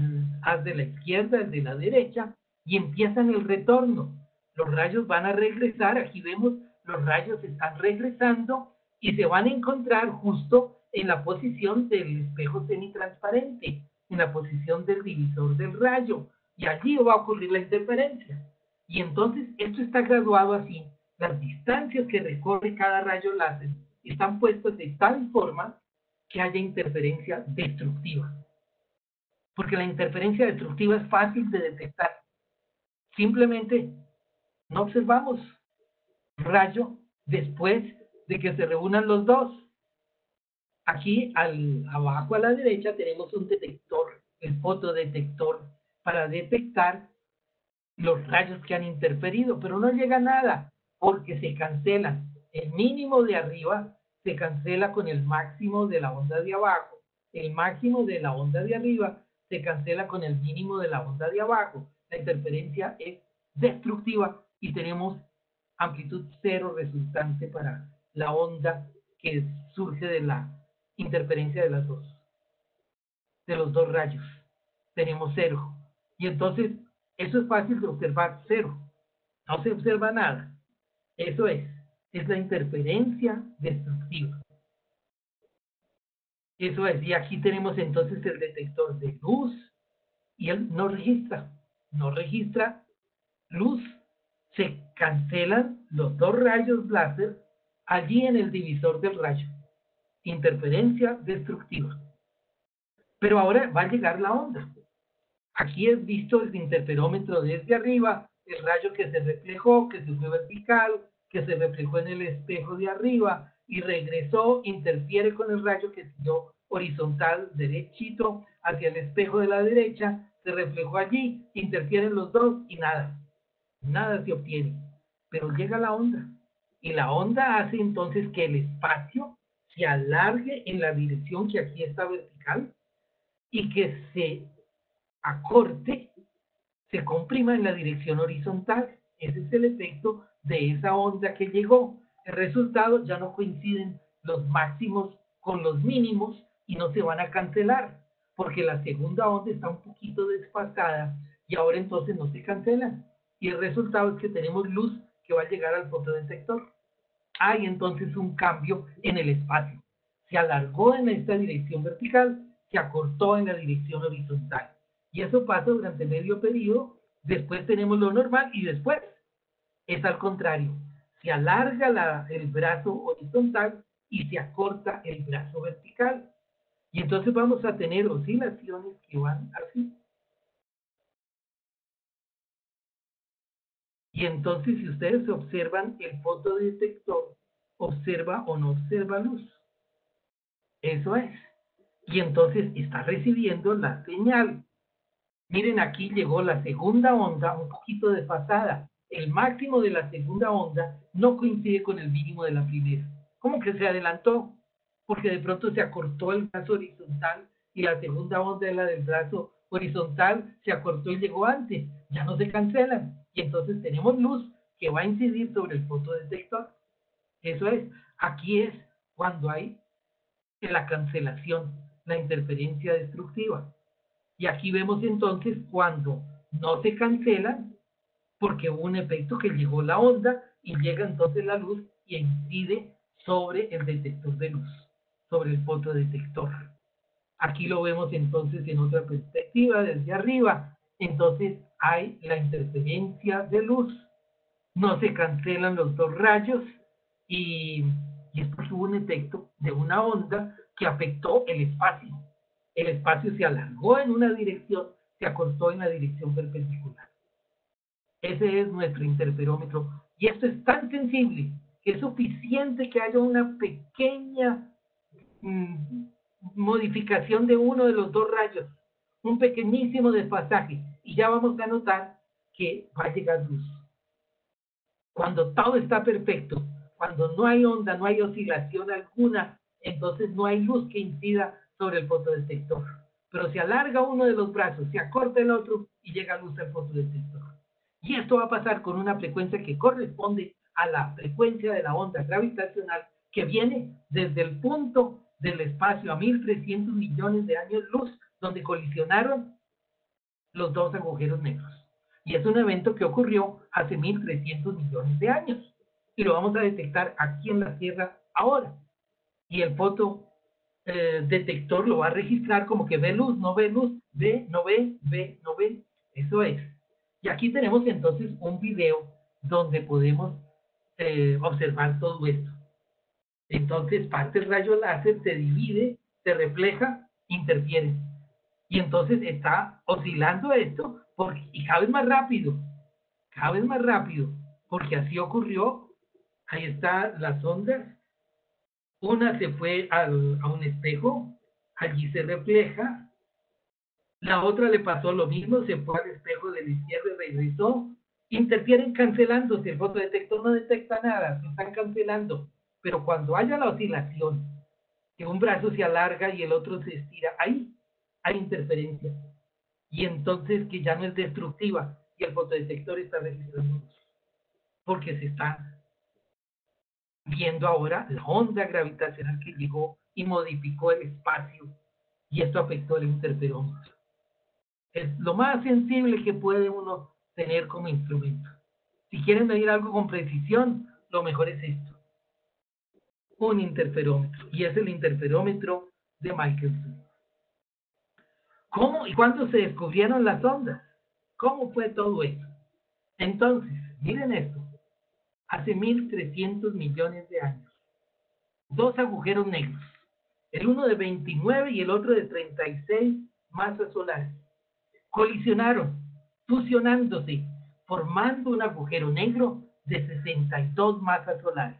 haz de la izquierda, el de la derecha, y empiezan el retorno. Los rayos van a regresar, aquí vemos los rayos están regresando y se van a encontrar justo en la posición del espejo semitransparente, en la posición del divisor del rayo, y allí va a ocurrir la interferencia. Y entonces esto está graduado así. Las distancias que recorre cada rayo láser están puestas de tal forma que haya interferencia destructiva. Porque la interferencia destructiva es fácil de detectar. Simplemente no observamos rayo después de que se reúnan los dos. Aquí abajo a la derecha tenemos un detector, el fotodetector, para detectar los rayos que han interferido, pero no llega nada porque se cancelan. El mínimo de arriba se cancela con el máximo de la onda de abajo. El máximo de la onda de arriba se cancela con el mínimo de la onda de abajo. La interferencia es destructiva y tenemos amplitud cero resultante para la onda que surge de la interferencia de los dos rayos. Tenemos cero. Y entonces, eso es fácil de observar, cero. No se observa nada. Eso es la interferencia destructiva. Eso es, y aquí tenemos entonces el detector de luz, y él no registra luz. Se cancelan los dos rayos láser allí en el divisor del rayo. Interferencia destructiva. Pero ahora va a llegar la onda. Aquí es visto el interferómetro desde arriba, el rayo que se reflejó, que se fue vertical, que se reflejó en el espejo de arriba y regresó, interfiere con el rayo que siguió horizontal, derechito, hacia el espejo de la derecha, se reflejó allí, interfieren los dos y nada se obtiene. Pero llega la onda, y la onda hace entonces que el espacio se alargue en la dirección que aquí está vertical y que se acorte, se comprima en la dirección horizontal. Ese es el efecto de esa onda que llegó. El resultado, ya no coinciden los máximos con los mínimos y no se van a cancelar, porque la segunda onda está un poquito desfasada y ahora entonces no se cancelan. Y el resultado es que tenemos luz que va a llegar al fotodetector. Hay entonces un cambio en el espacio. Se alargó en esta dirección vertical, se acortó en la dirección horizontal. Y eso pasa durante medio periodo. Después tenemos lo normal y después es al contrario. Se alarga el brazo horizontal y se acorta el brazo vertical. Y entonces vamos a tener oscilaciones que van así. Y entonces, si ustedes observan el fotodetector, ¿observa o no observa luz? Eso es. Y entonces está recibiendo la señal. Miren, aquí llegó la segunda onda un poquito desfasada. El máximo de la segunda onda no coincide con el mínimo de la primera. ¿Cómo que se adelantó? Porque de pronto se acortó el brazo horizontal y la segunda onda de la del brazo horizontal se acortó y llegó antes. Ya no se cancelan. Y entonces tenemos luz que va a incidir sobre el fotodetector. Eso es. Aquí es cuando hay la cancelación. la interferencia destructiva. Y aquí vemos entonces cuando no se cancelan, porque hubo un efecto que llegó la onda y llega entonces la luz y incide sobre el detector de luz, sobre el fotodetector. Aquí lo vemos entonces en otra perspectiva, desde arriba. Entonces hay la interferencia de luz, no se cancelan los dos rayos y esto tuvo un efecto de una onda que afectó el espacio. El espacio se alargó en una dirección, se acortó en la dirección perpendicular. Ese es nuestro interferómetro. Y esto es tan sensible que es suficiente que haya una pequeña modificación de uno de los dos rayos, un pequeñísimo desfasaje, y ya vamos a notar que va a llegar luz. Cuando todo está perfecto, cuando no hay onda, no hay oscilación alguna, entonces no hay luz que incida sobre el fotodetector. Pero se alarga uno de los brazos, se acorta el otro y llega luz al fotodetector. Y esto va a pasar con una frecuencia que corresponde a la frecuencia de la onda gravitacional que viene desde el punto del espacio a 1300 millones de años luz, donde colisionaron los dos agujeros negros. Y es un evento que ocurrió hace 1300 millones de años. Y lo vamos a detectar aquí en la Tierra ahora. Y el fotodetector lo va a registrar como que ve luz, no ve luz, ve, no ve, ve, no ve. Eso es. Y aquí tenemos entonces un video donde podemos observar todo esto. Entonces parte el rayo láser, se divide, se refleja, interfiere. Y entonces está oscilando esto y cada vez más rápido, porque así ocurrió. Ahí están las ondas. Una se fue a un espejo, allí se refleja. La otra le pasó lo mismo, se fue al espejo de la izquierda y regresó. Interfieren cancelándose, el fotodetector no detecta nada, se están cancelando. Pero cuando haya la oscilación, que un brazo se alarga y el otro se estira, ahí hay interferencia. Y entonces que ya no es destructiva y el fotodetector está registrando luz. Porque se está viendo ahora la onda gravitacional que llegó y modificó el espacio. Y esto afectó el interferómetro. Es lo más sensible que puede uno tener como instrumento. Si quieren medir algo con precisión, lo mejor es esto. Un interferómetro. Y es el interferómetro de Michelson. ¿Cómo y cuándo se descubrieron las ondas? ¿Cómo fue todo esto? Entonces, miren esto. Hace 1300 millones de años. Dos agujeros negros. El uno de 29 y el otro de 36 masas solares. Colisionaron, fusionándose, formando un agujero negro de 62 masas solares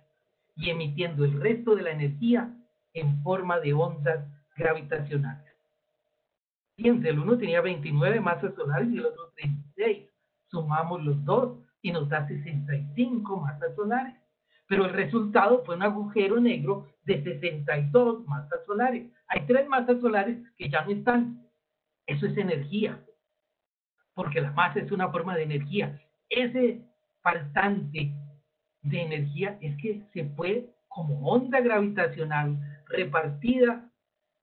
y emitiendo el resto de la energía en forma de ondas gravitacionales. Fíjense, el uno tenía 29 masas solares y el otro 36. Sumamos los dos y nos da 65 masas solares. Pero el resultado fue un agujero negro de 62 masas solares. Hay 3 masas solares que ya no están. Eso es energía. Porque la masa es una forma de energía. Ese faltante de energía es que se fue como onda gravitacional repartida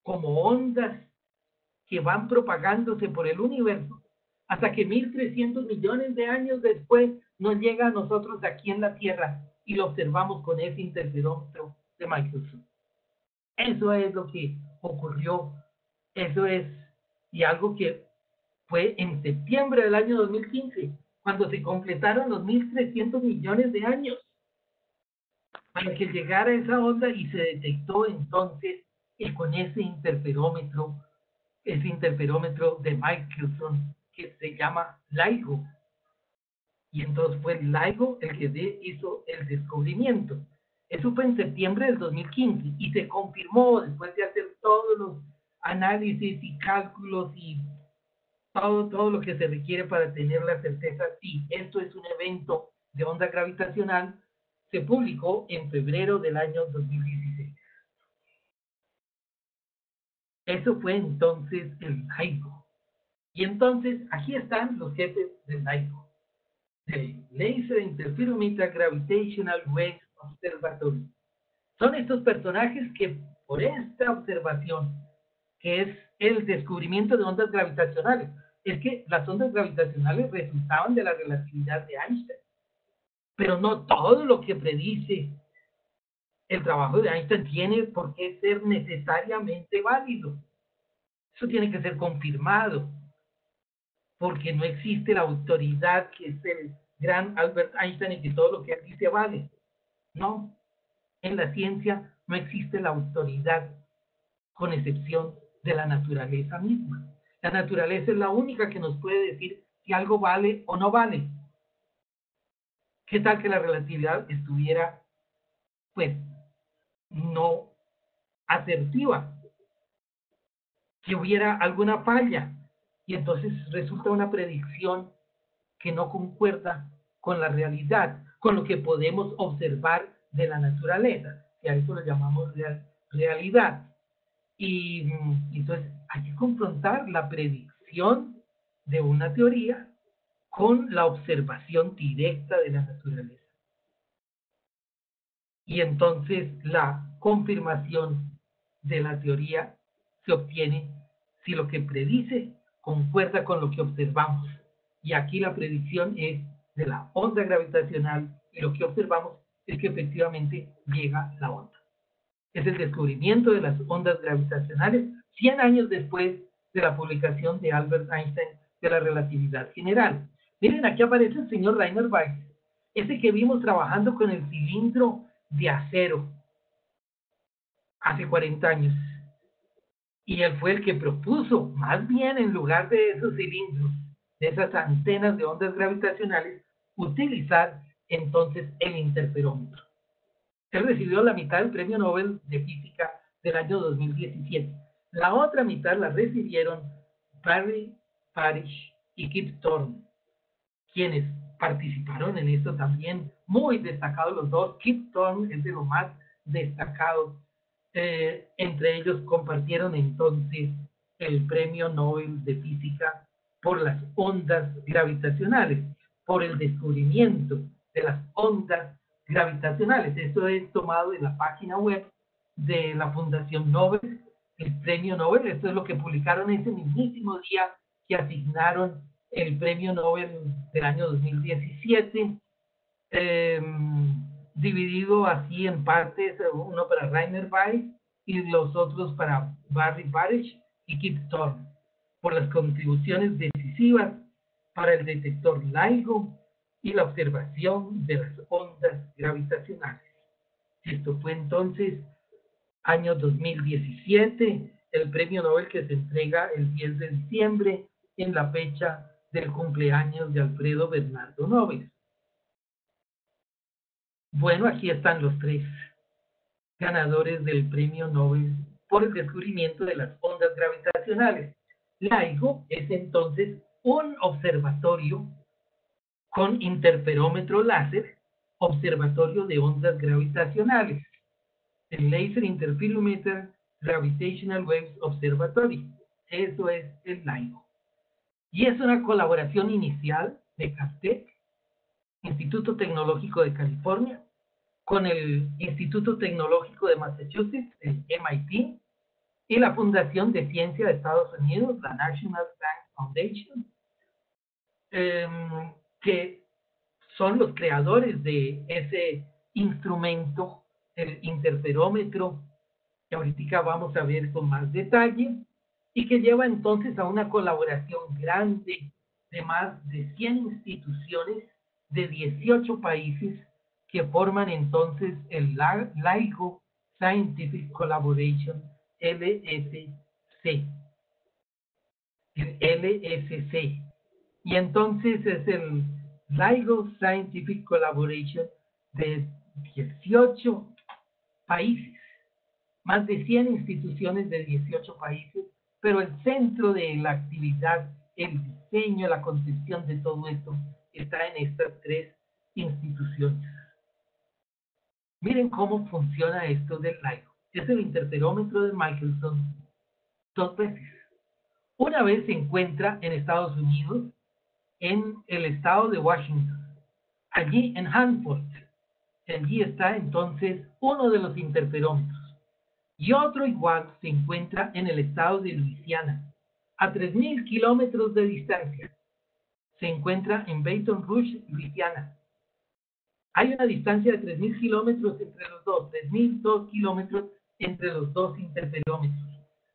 como ondas que van propagándose por el universo hasta que 1300 millones de años después nos llega a nosotros aquí en la Tierra y lo observamos con ese interferómetro de Michelson. Eso es lo que ocurrió. Eso es, y algo que fue en septiembre del año 2015, cuando se completaron los 1300 millones de años para que llegara esa onda y se detectó entonces con ese interferómetro de Michelson que se llama LIGO. Y entonces fue LIGO el que hizo el descubrimiento. Eso fue en septiembre del 2015 y se confirmó después de hacer todos los análisis y cálculos y todo lo que se requiere para tener la certeza. Sí, esto es un evento de onda gravitacional. Se publicó en febrero del año 2016. Eso fue entonces el LIGO. Y entonces aquí están los jefes del LIGO, el Laser Interferometer Gravitational Waves Observatory. Son estos personajes que por esta observación que es el descubrimiento de ondas gravitacionales. Es que las ondas gravitacionales resultaban de la relatividad de Einstein, pero no todo lo que predice el trabajo de Einstein tiene por qué ser necesariamente válido. Eso tiene que ser confirmado, porque no existe la autoridad que es el gran Albert Einstein y que todo lo que él dice vale. No, en la ciencia no existe la autoridad con excepción de la naturaleza misma. La naturaleza es la única que nos puede decir si algo vale o no vale. ¿Qué tal que la relatividad estuviera, pues, no asertiva? Que hubiera alguna falla y entonces resulta una predicción que no concuerda con la realidad, con lo que podemos observar de la naturaleza, y a eso lo llamamos realidad. Y entonces hay que confrontar la predicción de una teoría con la observación directa de la naturaleza. Y entonces la confirmación de la teoría se obtiene si lo que predice concuerda con lo que observamos. Y aquí la predicción es de la onda gravitacional y lo que observamos es que efectivamente llega la onda. Es el descubrimiento de las ondas gravitacionales 100 años después de la publicación de Albert Einstein de la relatividad general. Miren, aquí aparece el señor Rainer Weiss, ese que vimos trabajando con el cilindro de acero hace 40 años. Y él fue el que propuso, más bien en lugar de esos cilindros, de esas antenas de ondas gravitacionales, utilizar entonces el interferómetro. Él recibió la mitad del Premio Nobel de Física del año 2017. La otra mitad la recibieron Barry Parish y Kip Thorne, quienes participaron en esto también, muy destacados los dos. Kip Thorne es de lo más destacado. Entre ellos compartieron entonces el Premio Nobel de Física por las ondas gravitacionales, por el descubrimiento de las ondas gravitacionales. Esto es tomado de la página web de la Fundación Nobel, el Premio Nobel. Esto es lo que publicaron ese mismísimo día que asignaron el Premio Nobel del año 2017, dividido así en partes, uno para Rainer Weiss y los otros para Barry Barish y Kip Thorne, por las contribuciones decisivas para el detector LIGO y la observación de las ondas gravitacionales. Esto fue entonces año 2017, el premio Nobel que se entrega el 10 de diciembre en la fecha del cumpleaños de Alfredo Bernardo Nobel. Bueno, aquí están los tres ganadores del premio Nobel por el descubrimiento de las ondas gravitacionales. LIGO es entonces un observatorio con interferómetro láser, observatorio de ondas gravitacionales, el Laser Interferometer Gravitational Waves Observatory. Eso es el LIGO. Y es una colaboración inicial de Caltech, Instituto Tecnológico de California, con el Instituto Tecnológico de Massachusetts, el MIT, y la Fundación de Ciencia de Estados Unidos, la National Science Foundation, que son los creadores de ese instrumento, el interferómetro, que ahorita vamos a ver con más detalle, y que lleva entonces a una colaboración grande de más de 100 instituciones de 18 países que forman entonces el LIGO Scientific Collaboration, LSC. El LSC. Y entonces es el LIGO Scientific Collaboration de 18 países, más de 100 instituciones de 18 países, pero el centro de la actividad, el diseño, la concepción de todo esto está en estas tres instituciones. Miren cómo funciona esto del LIGO. Es el interferómetro de Michelson dos veces. Una vez se encuentra en Estados Unidos, en el estado de Washington, allí en Hanford. Allí está entonces uno de los interferómetros. Y otro igual se encuentra en el estado de Luisiana, a 3.000 kilómetros de distancia. Se encuentra en Baton Rouge, Luisiana. Hay una distancia de 3.000 kilómetros entre los dos, 3.002 kilómetros entre los dos interferómetros.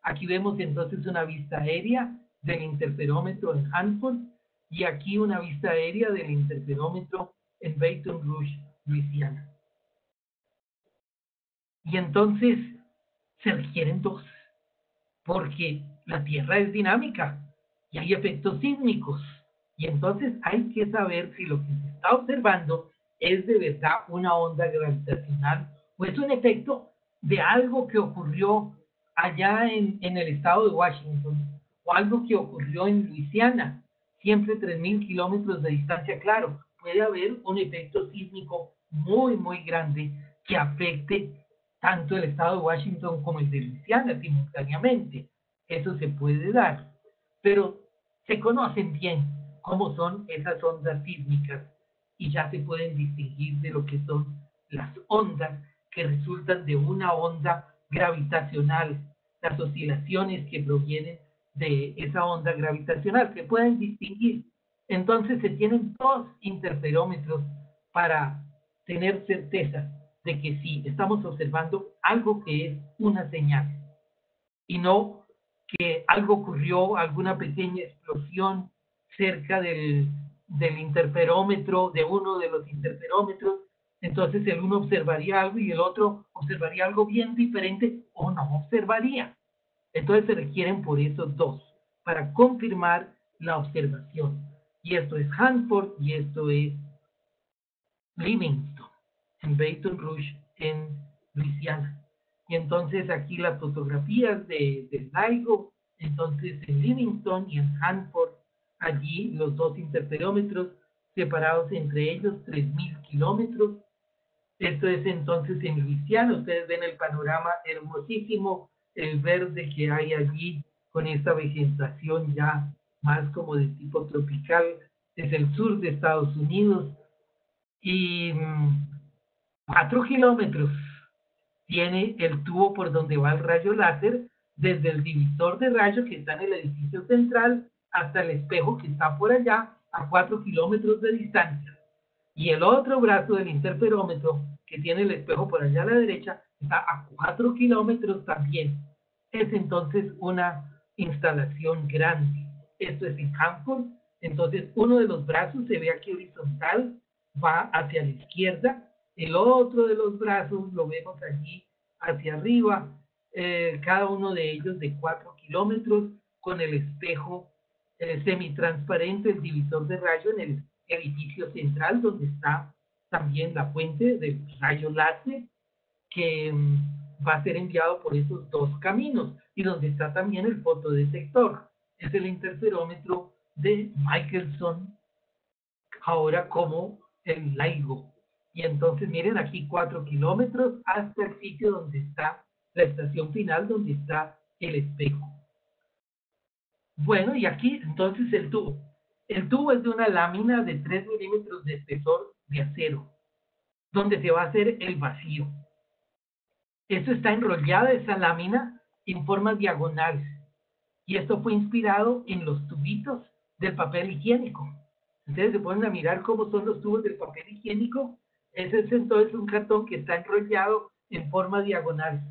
Aquí vemos entonces una vista aérea del interferómetro en Hanford y aquí una vista aérea del interferómetro en Baton Rouge, Luisiana. Y entonces se requieren dos, porque la Tierra es dinámica y hay efectos sísmicos. Y entonces hay que saber si lo que se está observando es de verdad una onda gravitacional o es un efecto de algo que ocurrió allá en el estado de Washington o algo que ocurrió en Luisiana, siempre 3.000 kilómetros de distancia. Claro, puede haber un efecto sísmico muy, muy grande que afecte tanto el estado de Washington como el de Luisiana simultáneamente. Eso se puede dar, pero se conocen bien cómo son esas ondas sísmicas y ya se pueden distinguir de lo que son las ondas que resultan de una onda gravitacional, las oscilaciones que provienen de esa onda gravitacional, se pueden distinguir. Entonces se tienen dos interferómetros para tener certeza de que sí, estamos observando algo que es una señal y no que algo ocurrió, alguna pequeña explosión cerca del interferómetro, de uno de los interferómetros, entonces el uno observaría algo y el otro observaría algo bien diferente o no observaría. Entonces se requieren por esos dos, para confirmar la observación. Y esto es Hanford y esto es Livingston, en Baton Rouge, en Luisiana. Y entonces aquí las fotografías de LIGO, entonces en Livingston y en Hanford, allí los dos interferómetros separados entre ellos 3.000 kilómetros. Esto es entonces en Luisiana. Ustedes ven el panorama hermosísimo, el verde que hay allí con esta vegetación ya más como de tipo tropical. Es el sur de Estados Unidos y 4 kilómetros tiene el tubo por donde va el rayo láser, desde el divisor de rayo que está en el edificio central hasta el espejo que está por allá a 4 kilómetros de distancia. Y el otro brazo del interferómetro que tiene el espejo por allá a la derecha está a 4 kilómetros también. Es entonces una instalación grande. Esto es en Hanford. Entonces uno de los brazos se ve aquí horizontal, va hacia la izquierda. El otro de los brazos lo vemos allí hacia arriba, cada uno de ellos de 4 kilómetros, con el espejo semitransparente, el divisor de rayo en el edificio central, donde está también la fuente del rayo láser, que va a ser enviado por esos dos caminos, y donde está también el fotodetector. Es el interferómetro de Michelson, ahora como el LIGO. Y entonces miren aquí 4 kilómetros hasta el sitio donde está la estación final, donde está el espejo. Bueno, y aquí entonces el tubo. El tubo es de una lámina de 3 milímetros de espesor de acero, donde se va a hacer el vacío. Esto está enrollada, esa lámina, en forma diagonal. Y esto fue inspirado en los tubitos del papel higiénico. Ustedes se ponen a mirar cómo son los tubos del papel higiénico. Ese es entonces un cartón que está enrollado en forma diagonal.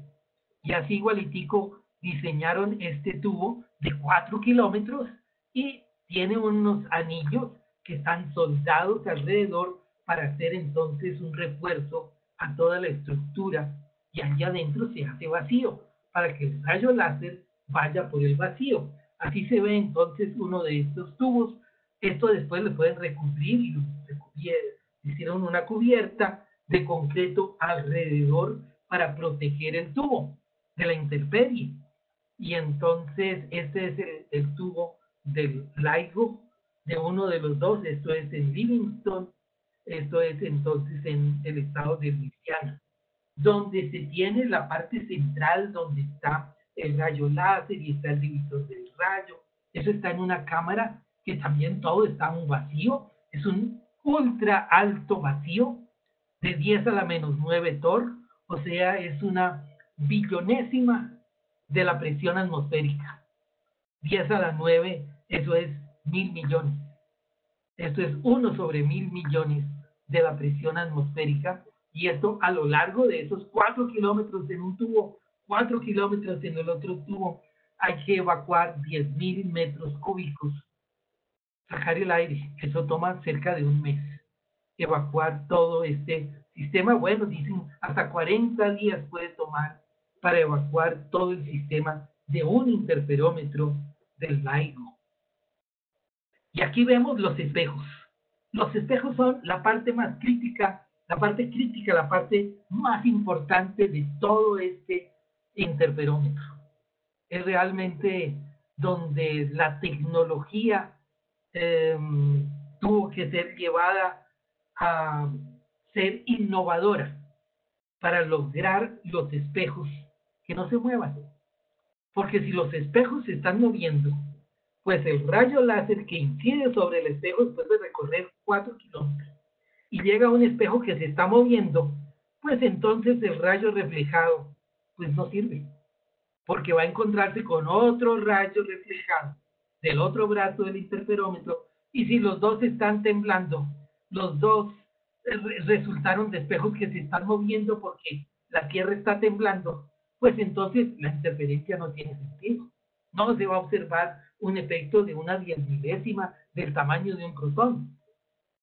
Y así igualitico diseñaron este tubo de 4 kilómetros y tiene unos anillos que están soldados alrededor para hacer entonces un refuerzo a toda la estructura. Y allá adentro se hace vacío para que el rayo láser vaya por el vacío. Así se ve entonces uno de estos tubos. Esto después lo pueden recubrir y hicieron una cubierta de concreto alrededor para proteger el tubo de la intemperie. Y entonces este es el tubo del LIGO, de uno de los dos. Esto es en Livingston, esto es entonces en el estado de Luisiana, donde se tiene la parte central donde está el rayo láser y está el divisor del rayo. Eso está en una cámara que también todo está en un vacío. Es un ultra alto vacío de 10 a la menos 9 torr, o sea, es una billonésima de la presión atmosférica. 10 a la 9, eso es 1.000 millones. Esto es 1 sobre 1.000 millones de la presión atmosférica, y esto a lo largo de esos 4 kilómetros en un tubo, 4 kilómetros en el otro tubo, hay que evacuar 10.000 metros cúbicos. Sacar el aire, eso toma cerca de un mes. Evacuar todo este sistema, bueno, dicen hasta 40 días puede tomar para evacuar todo el sistema de un interferómetro del LIGO. Y aquí vemos los espejos. Los espejos son la parte más crítica, la parte más importante de todo este interferómetro. Es realmente donde la tecnología tuvo que ser llevada a ser innovadora para lograr los espejos que no se muevan. Porque si los espejos se están moviendo, pues el rayo láser que incide sobre el espejo después de recorrer 4 kilómetros y llega a un espejo que se está moviendo, pues entonces el rayo reflejado pues no sirve, porque va a encontrarse con otro rayo reflejado del otro brazo del interferómetro, y si los dos están temblando, los dos resultaron de espejos que se están moviendo porque la Tierra está temblando, pues entonces la interferencia no tiene sentido. No se va a observar un efecto de una 10.000ª del tamaño de un protón.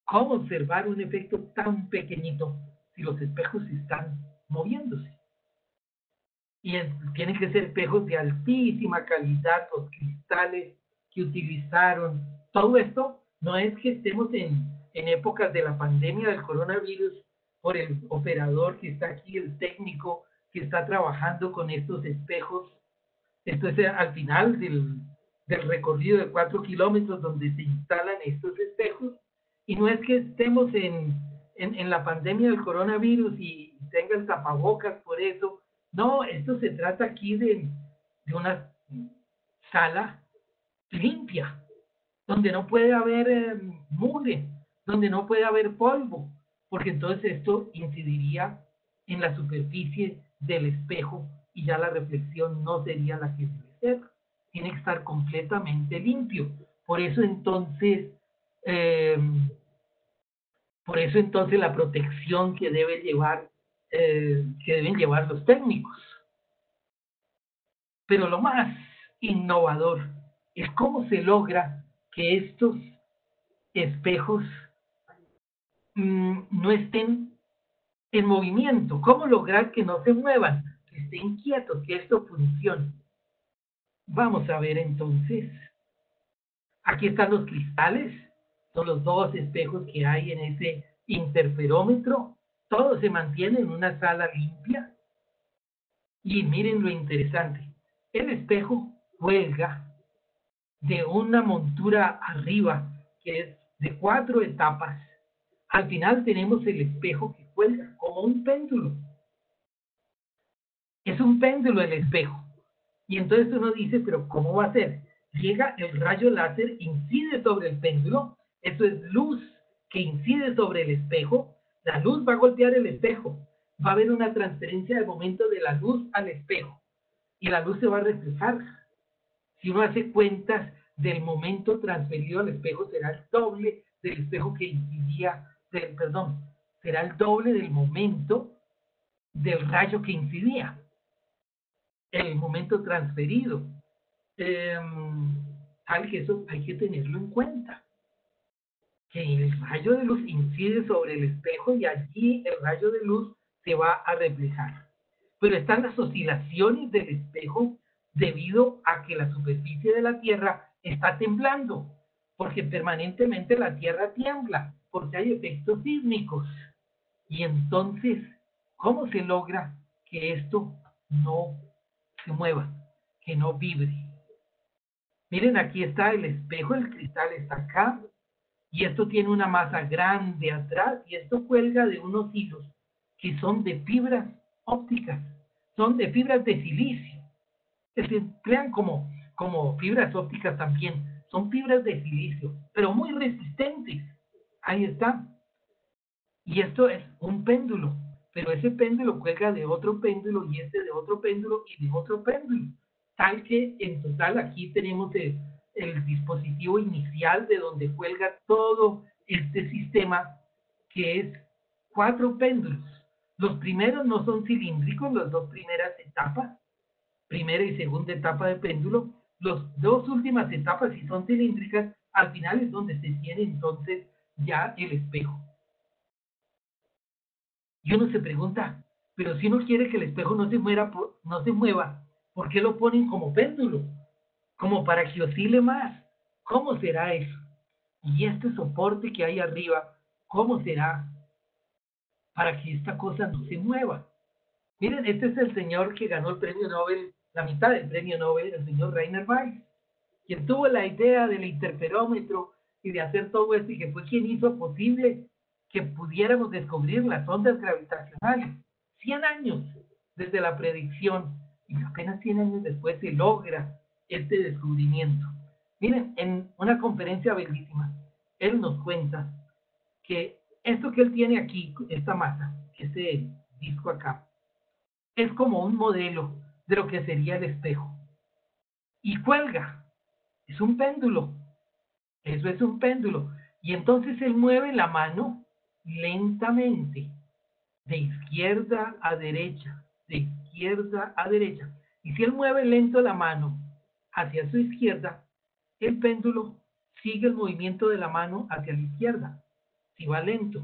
¿Cómo observar un efecto tan pequeñito si los espejos están moviéndose? Y tienen que ser espejos de altísima calidad, los cristales que utilizaron. Todo esto no es que estemos en épocas de la pandemia del coronavirus por el operador que está aquí, el técnico que está trabajando con estos espejos. Esto es al final del recorrido de 4 kilómetros donde se instalan estos espejos, y no es que estemos en la pandemia del coronavirus y tengan tapabocas por eso. No, esto se trata aquí de una sala limpia, donde no puede haber mugre, donde no puede haber polvo, porque entonces esto incidiría en la superficie del espejo y ya la reflexión no sería la que debe ser. Tiene que estar completamente limpio. Por eso entonces la protección que deben llevar los técnicos. Pero lo más innovador es cómo se logra que estos espejos no estén en movimiento. ¿Cómo lograr que no se muevan, que estén quietos, que esto funcione? Vamos a ver entonces. Aquí están los cristales, son los 2 espejos que hay en ese interferómetro. Todo se mantiene en una sala limpia. Y miren lo interesante. El espejo cuelga de una montura arriba, que es de 4 etapas. Al final tenemos el espejo que cuelga como un péndulo. Es un péndulo el espejo. Y entonces uno dice, pero ¿cómo va a ser? Llega el rayo láser, incide sobre el péndulo, eso es luz que incide sobre el espejo, la luz va a golpear el espejo, va a haber una transferencia de momento de la luz al espejo, y la luz se va a reflejar. Si uno hace cuentas del momento transferido al espejo, será el doble del espejo que incidía, será el doble del momento del rayo que incidía, el momento transferido. Tal que eso hay que tenerlo en cuenta, que el rayo de luz incide sobre el espejo y allí el rayo de luz se va a reflejar. Pero están las oscilaciones del espejo debido a que la superficie de la Tierra está temblando, porque permanentemente la Tierra tiembla, porque hay efectos sísmicos. Y entonces, ¿cómo se logra que esto no se mueva, que no vibre? Miren, aquí está el espejo, el cristal está acá, y esto tiene una masa grande atrás, y esto cuelga de unos hilos que son de fibras ópticas, son de fibras de silicio, que se emplean como fibras ópticas también, son fibras de silicio, pero muy resistentes. Ahí está. Y esto es un péndulo. pero ese péndulo cuelga de otro péndulo y este de otro péndulo y de otro péndulo, tal que en total aquí tenemos el dispositivo inicial de donde cuelga todo este sistema, que es 4 péndulos. Los primeros no son cilíndricos, las dos primeras etapas, primera y segunda etapa de péndulo. Las dos últimas etapas, si son cilíndricas, al final es donde se tiene entonces ya el espejo. Y uno se pregunta, pero si uno quiere que el espejo no se mueva, ¿por qué lo ponen como péndulo? Como para que oscile más. ¿Cómo será eso? Y este soporte que hay arriba, ¿cómo será para que esta cosa no se mueva? Miren, este es el señor que ganó el premio Nobel, la mitad del premio Nobel, el señor Rainer Weiss, quien tuvo la idea del interferómetro y de hacer todo esto, y que fue quien hizo posible que pudiéramos descubrir las ondas gravitacionales. 100 años desde la predicción, y apenas 100 años después se logra este descubrimiento. Miren, en una conferencia bellísima, él nos cuenta que esto que él tiene aquí, esta masa, este disco acá, es como un modelo de lo que sería el espejo. Y cuelga, es un péndulo, eso es un péndulo. Y entonces él mueve la mano lentamente, de izquierda a derecha, de izquierda a derecha. Y si él mueve lento la mano hacia su izquierda, el péndulo sigue el movimiento de la mano hacia la izquierda. Si va lento,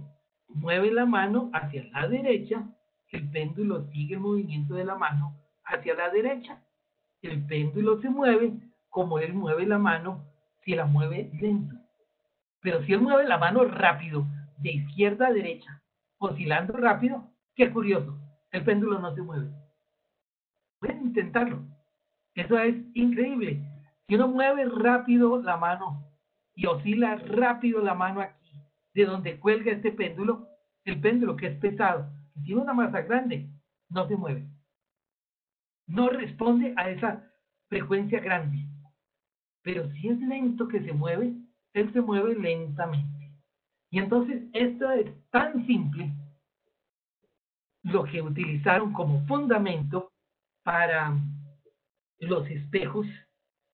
mueve la mano hacia la derecha, el péndulo sigue el movimiento de la mano hacia la derecha. El péndulo se mueve como él mueve la mano si la mueve lento. Pero si él mueve la mano rápido, de izquierda a derecha, oscilando rápido, qué curioso, el péndulo no se mueve. Pueden intentarlo. Eso es increíble. Si uno mueve rápido la mano y oscila rápido la mano aquí, de donde cuelga este péndulo, el péndulo que es pesado, que tiene una masa grande, no se mueve. No responde a esa frecuencia grande. Pero si es lento que se mueve, él se mueve lentamente. Y entonces esto es tan simple lo que utilizaron como fundamento para los espejos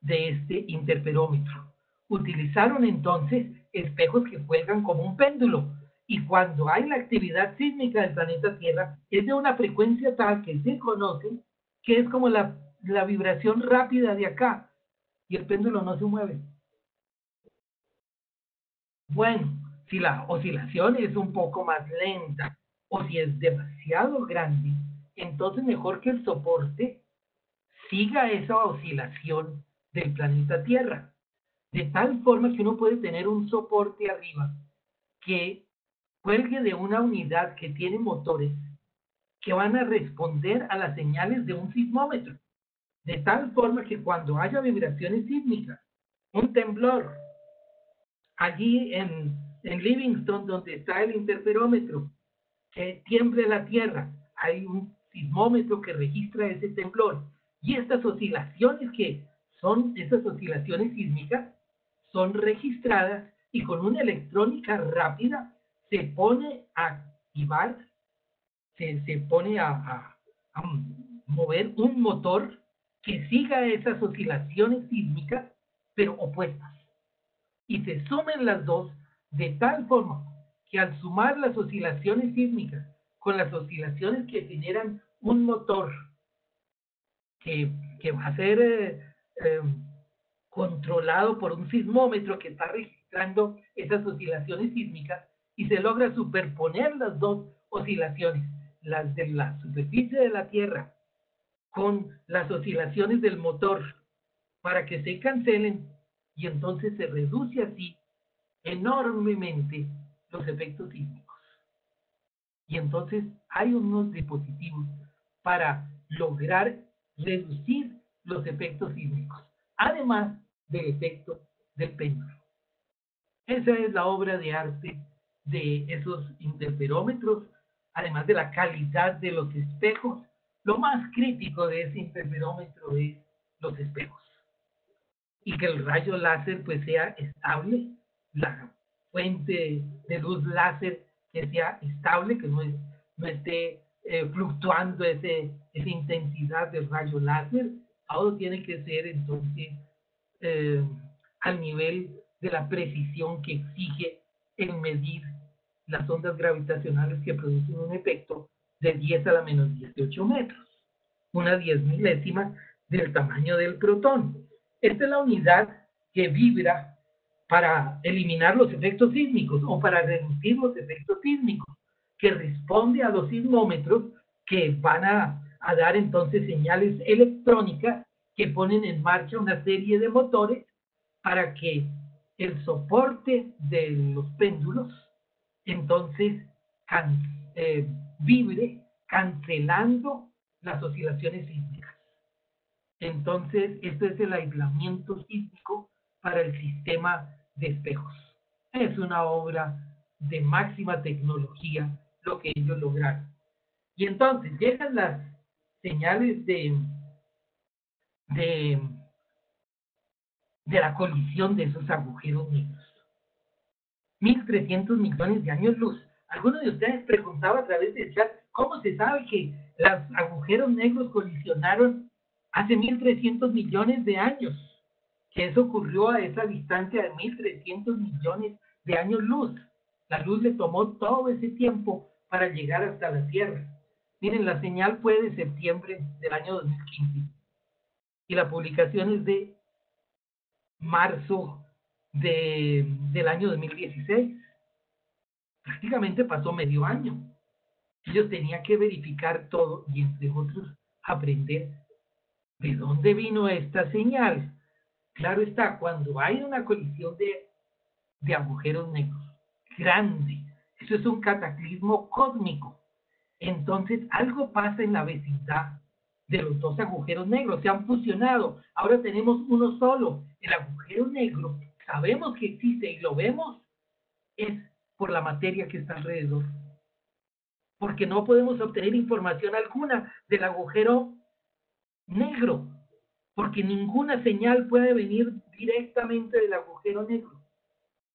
de este interferómetro. Utilizaron entonces espejos que cuelgan como un péndulo, y cuando hay la actividad sísmica del planeta Tierra es de una frecuencia tal que se conoce que es como la vibración rápida de acá, y el péndulo no se mueve. Bueno, si la oscilación es un poco más lenta o si es demasiado grande, entonces mejor que el soporte siga esa oscilación del planeta Tierra, de tal forma que uno puede tener un soporte arriba que cuelgue de una unidad que tiene motores que van a responder a las señales de un sismómetro, de tal forma que cuando haya vibraciones sísmicas, un temblor, allí en Livingston, donde está el interferómetro, que tiemble la Tierra, hay un sismómetro que registra ese temblor. Y estas oscilaciones esas oscilaciones sísmicas, son registradas y con una electrónica rápida se pone a activar, se pone a mover un motor que siga esas oscilaciones sísmicas, pero opuestas. Y se sumen las dos de tal forma que al sumar las oscilaciones sísmicas con las oscilaciones que generan un motor que va a ser controlado por un sismómetro que está registrando esas oscilaciones sísmicas, y se logra superponer las dos oscilaciones, las de la superficie de la Tierra con las oscilaciones del motor, para que se cancelen, y entonces se reduce así enormemente los efectos sísmicos. Y entonces hay unos dispositivos para lograr reducir los efectos sísmicos, además del efecto del péndulo. Esa es la obra de arte de esos interferómetros, además de la calidad de los espejos. Lo más crítico de ese interferómetro es los espejos, y que el rayo láser pues sea estable, la fuente de luz láser que sea estable, que no esté fluctuando esa intensidad del rayo láser. Todo tiene que ser entonces al nivel de la precisión que exige el medir las ondas gravitacionales que producen un efecto de 10 a la menos 18 metros, una 10.000ª del tamaño del protón. Esta es la unidad que vibra para eliminar los efectos sísmicos o para reducir los efectos sísmicos, que responde a los sismómetros que van a dar entonces señales electrónicas que ponen en marcha una serie de motores para que el soporte de los péndulos entonces vibre cancelando las oscilaciones sísmicas. Entonces, esto es el aislamiento sísmico para el sistema de espejos. Es una obra de máxima tecnología lo que ellos lograron. Y entonces llegan las señales de la colisión de esos agujeros negros. 1.300 millones de años luz. Alguno de ustedes preguntaba a través del chat, ¿cómo se sabe que los agujeros negros colisionaron hace 1.300 millones de años? Que eso ocurrió a esa distancia de 1.300 millones de años luz. La luz le tomó todo ese tiempo para llegar hasta la Tierra. Miren, la señal fue de septiembre del año 2015 y la publicación es de marzo del año 2016. Prácticamente pasó medio año. Ellos tenían que verificar todo y, entre otros, aprender de dónde vino esta señal. Claro está, cuando hay una colisión de agujeros negros grande, eso es un cataclismo cósmico. Entonces, algo pasa en la vecindad de los dos agujeros negros, se han fusionado. Ahora tenemos uno solo. El agujero negro, sabemos que existe y lo vemos, es por la materia que está alrededor. Porque no podemos obtener información alguna del agujero negro, porque ninguna señal puede venir directamente del agujero negro.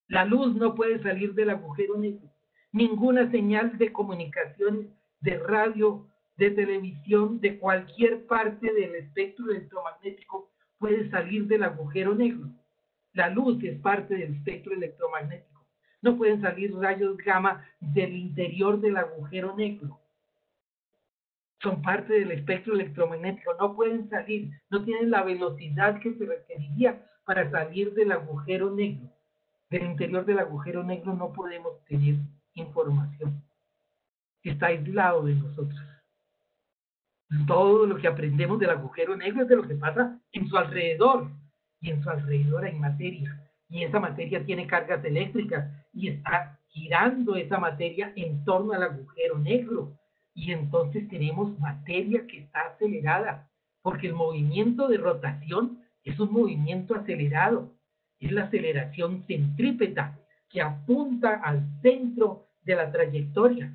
La luz no puede salir del agujero negro. Ninguna señal de comunicaciones, de radio, de televisión, de cualquier parte del espectro electromagnético puede salir del agujero negro. La luz es parte del espectro electromagnético. No pueden salir rayos gamma del interior del agujero negro. Son parte del espectro electromagnético. No pueden salir, no tienen la velocidad que se requeriría para salir del agujero negro. Del interior del agujero negro no podemos tener información. Está aislado de nosotros. Todo lo que aprendemos del agujero negro es de lo que pasa en su alrededor. Y en su alrededor hay materia. Y esa materia tiene cargas eléctricas. Y está girando esa materia en torno al agujero negro. Y entonces tenemos materia que está acelerada. Porque el movimiento de rotación es un movimiento acelerado. Es la aceleración centrípeta que apunta al centro de la trayectoria.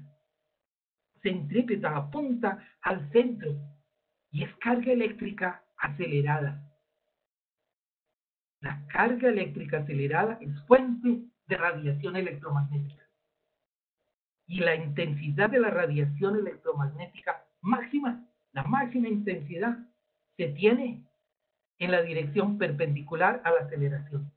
Centrípeta apunta al centro y es carga eléctrica acelerada. La carga eléctrica acelerada es fuente de radiación electromagnética. Y la intensidad de la radiación electromagnética máxima, la máxima intensidad, se tiene en la dirección perpendicular a la aceleración.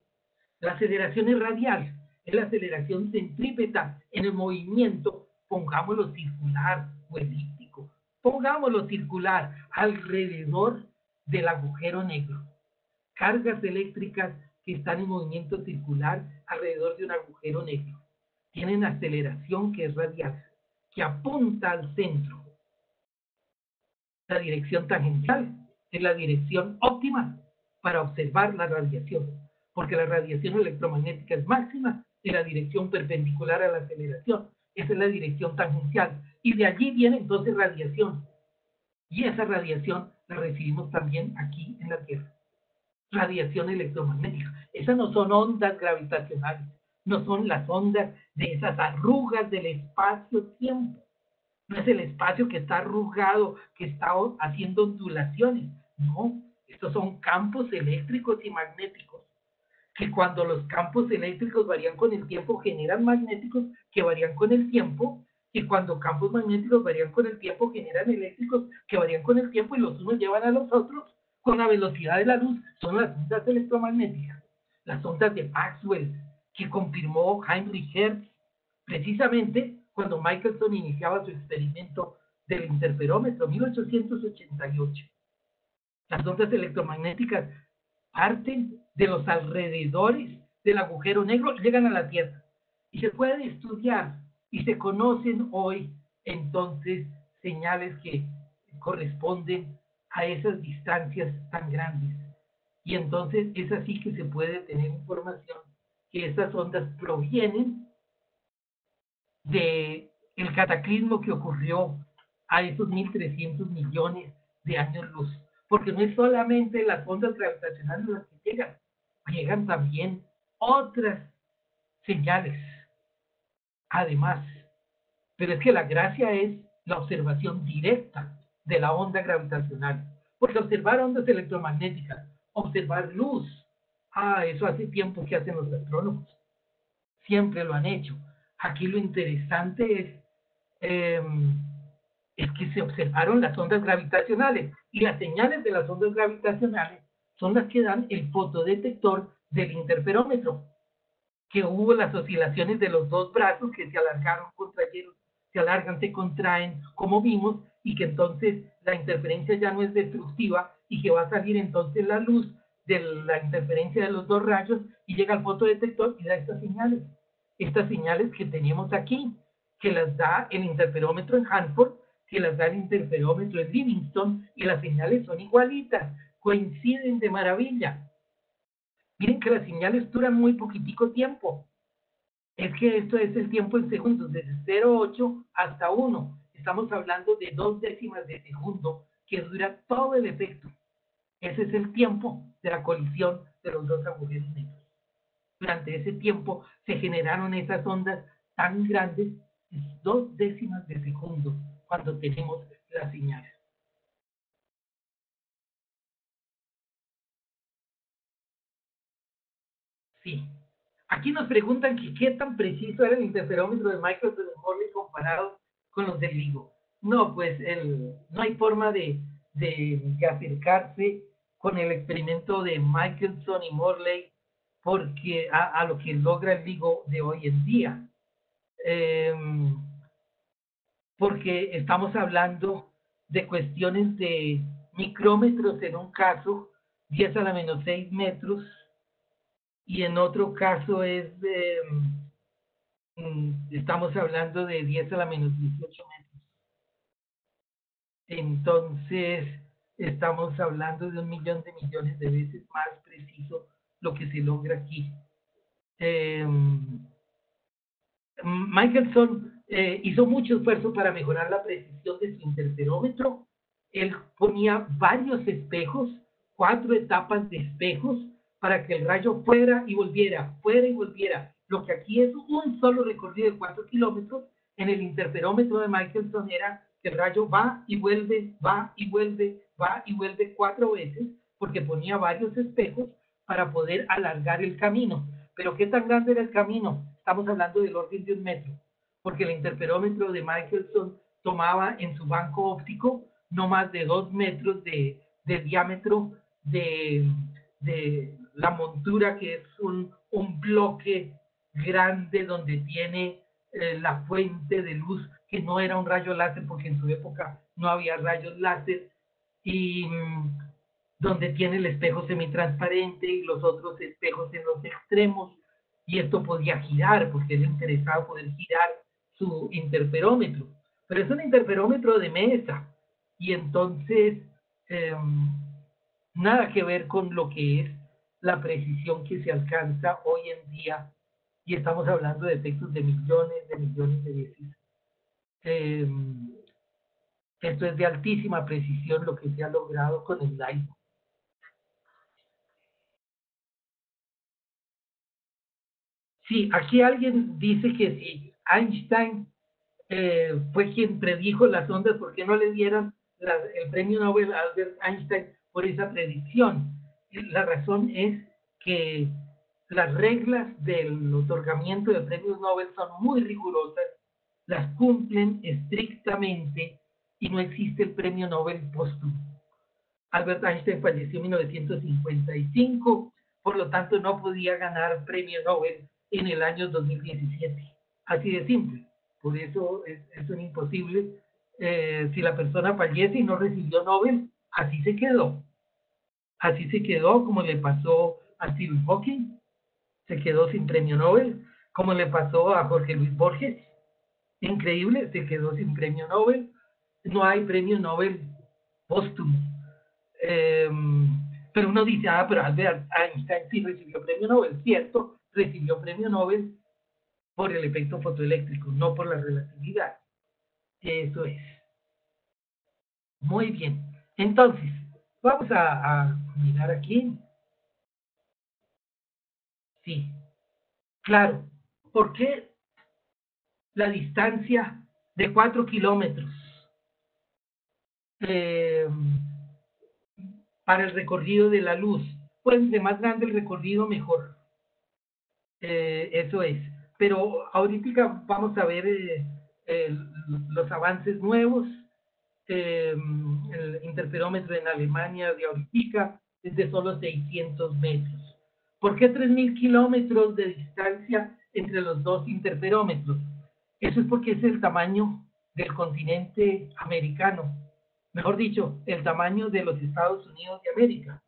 La aceleración es radial, es la aceleración centrípeta en el movimiento, pongámoslo circular o elíptico, pongámoslo circular alrededor del agujero negro. Cargas eléctricas que están en movimiento circular alrededor de un agujero negro tienen aceleración que es radial, que apunta al centro. La dirección tangencial es la dirección óptima para observar la radiación, porque la radiación electromagnética es máxima en la dirección perpendicular a la aceleración. Esa es la dirección tangencial. Y de allí viene entonces radiación. Y esa radiación la recibimos también aquí en la Tierra. Radiación electromagnética. Esas no son ondas gravitacionales, no son las ondas de esas arrugas del espacio-tiempo. No es el espacio que está arrugado, que está haciendo ondulaciones. No, estos son campos eléctricos y magnéticos, que cuando los campos eléctricos varían con el tiempo generan magnéticos que varían con el tiempo, Y cuando campos magnéticos varían con el tiempo, generan eléctricos que varían con el tiempo y los unos llevan a los otros con la velocidad de la luz. Son las ondas electromagnéticas, las ondas de Maxwell, que confirmó Heinrich Hertz precisamente cuando Michelson iniciaba su experimento del interferómetro, 1888. Las ondas electromagnéticas parten de los alrededores del agujero negro y llegan a la Tierra. Y se puede estudiar y se conocen hoy entonces señales que corresponden a esas distancias tan grandes. Y entonces es así que se puede tener información que estas ondas provienen del cataclismo que ocurrió a esos 1.300 millones de años luz. Porque no es solamente las ondas gravitacionales las que llegan también otras señales. Además, pero es que la gracia es la observación directa de la onda gravitacional. Porque observar ondas electromagnéticas, observar luz, eso hace tiempo que hacen los astrónomos. Siempre lo han hecho. Aquí lo interesante es que se observaron las ondas gravitacionales y las señales de las ondas gravitacionales son las que dan el fotodetector del interferómetro, que hubo las oscilaciones de los dos brazos que se alargaron, contrayeron, se alargan, se contraen, como vimos, y que entonces la interferencia ya no es destructiva y que va a salir entonces la luz de la interferencia de los dos rayos y llega al fotodetector y da estas señales que tenemos aquí, que las da el interferómetro en Hanford, que las da el interferómetro en Livingston, y las señales son igualitas, coinciden de maravilla. Miren que las señales duran muy poquitico tiempo. Es que esto es el tiempo en segundos, desde 0,8 hasta 1. Estamos hablando de 2 décimas de segundo que dura todo el efecto. Ese es el tiempo de la colisión de los dos agujeros negros. Durante ese tiempo se generaron esas ondas tan grandes, 2 décimas de segundo, cuando tenemos la señal. Sí. Aquí nos preguntan que qué tan preciso era el interferómetro de Michelson y Morley comparado con los del LIGO. No, pues no hay forma de acercarse con el experimento de Michelson y Morley porque a lo que logra el LIGO de hoy en día. Porque estamos hablando de cuestiones de micrómetros en un caso, 10 a la menos 6 metros, y en otro caso estamos hablando de 10 a la menos 18 metros. Entonces, estamos hablando de 1 millón de millones de veces más preciso lo que se logra aquí. Michelson hizo mucho esfuerzo para mejorar la precisión de su interferómetro. Él ponía varios espejos, 4 etapas de espejos, para que el rayo fuera y volviera. Lo que aquí es un solo recorrido de 4 kilómetros, en el interferómetro de Michelson era que el rayo va y vuelve 4 veces, porque ponía varios espejos para poder alargar el camino. Pero ¿qué tan grande era el camino? Estamos hablando del orden de 1 metro, porque el interferómetro de Michelson tomaba en su banco óptico no más de 2 metros de diámetro de la montura, que es un bloque grande donde tiene la fuente de luz, que no era un rayo láser, porque en su época no había rayos láser, y donde tiene el espejo semitransparente y los otros espejos en los extremos, y esto podía girar, porque le interesaba poder girar su interferómetro. Pero es un interferómetro de mesa, y entonces nada que ver con lo que es la precisión que se alcanza hoy en día, y estamos hablando de efectos de millones de veces. Esto es de altísima precisión lo que se ha logrado con el LIGO. Sí, aquí alguien dice que si Einstein fue quien predijo las ondas, ¿por qué no le dieron el premio Nobel a Albert Einstein por esa predicción? La razón es que las reglas del otorgamiento de premios Nobel son muy rigurosas las cumplen estrictamente y no existe el premio Nobel póstumo. Albert Einstein falleció en 1955, por lo tanto no podía ganar premio Nobel en el año 2017. Así de simple. Por eso es un imposible. Si la persona fallece y no recibió Nobel, así se quedó. Así se quedó, como le pasó a Stephen Hawking, se quedó sin premio Nobel, como le pasó a Jorge Luis Borges. Increíble, se quedó sin premio Nobel. No hay premio Nobel póstumo. Pero uno dice, pero Albert Einstein sí recibió premio Nobel, cierto, recibió premio Nobel por el efecto fotoeléctrico, no por la relatividad. Eso es. Muy bien. Entonces, vamos a mirar aquí. Sí, claro. ¿Por qué la distancia de 4 kilómetros para el recorrido de la luz? Pues de más grande el recorrido, mejor. Eso es. Pero ahorita vamos a ver los avances nuevos. El interferómetro en Alemania de ahorita es de solo 600 metros. ¿Por qué 3.000 kilómetros de distancia entre los dos interferómetros? Eso es porque es el tamaño del continente americano. Mejor dicho, el tamaño de los Estados Unidos de América.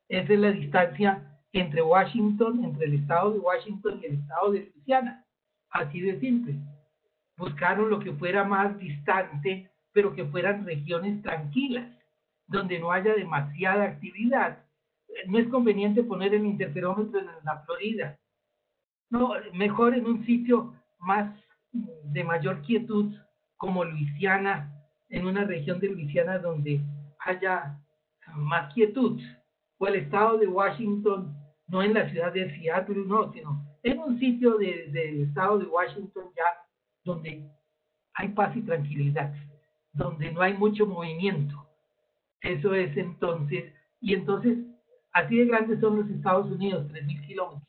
Esa es la distancia entre Washington, entre el estado de Washington y el estado de Luisiana. Así de simple. Buscaron lo que fuera más distante, pero que fueran regiones tranquilas, donde no haya demasiada actividad. No es conveniente poner el interferómetro en la Florida. No, mejor en un sitio más de mayor quietud, como Luisiana, en una región de Luisiana donde haya más quietud, o el estado de Washington, no en la ciudad de Seattle, no, sino en un sitio del estado de Washington ya donde hay paz y tranquilidad, donde no hay mucho movimiento. Eso es entonces, y entonces, así de grandes son los Estados Unidos, 3.000 kilómetros.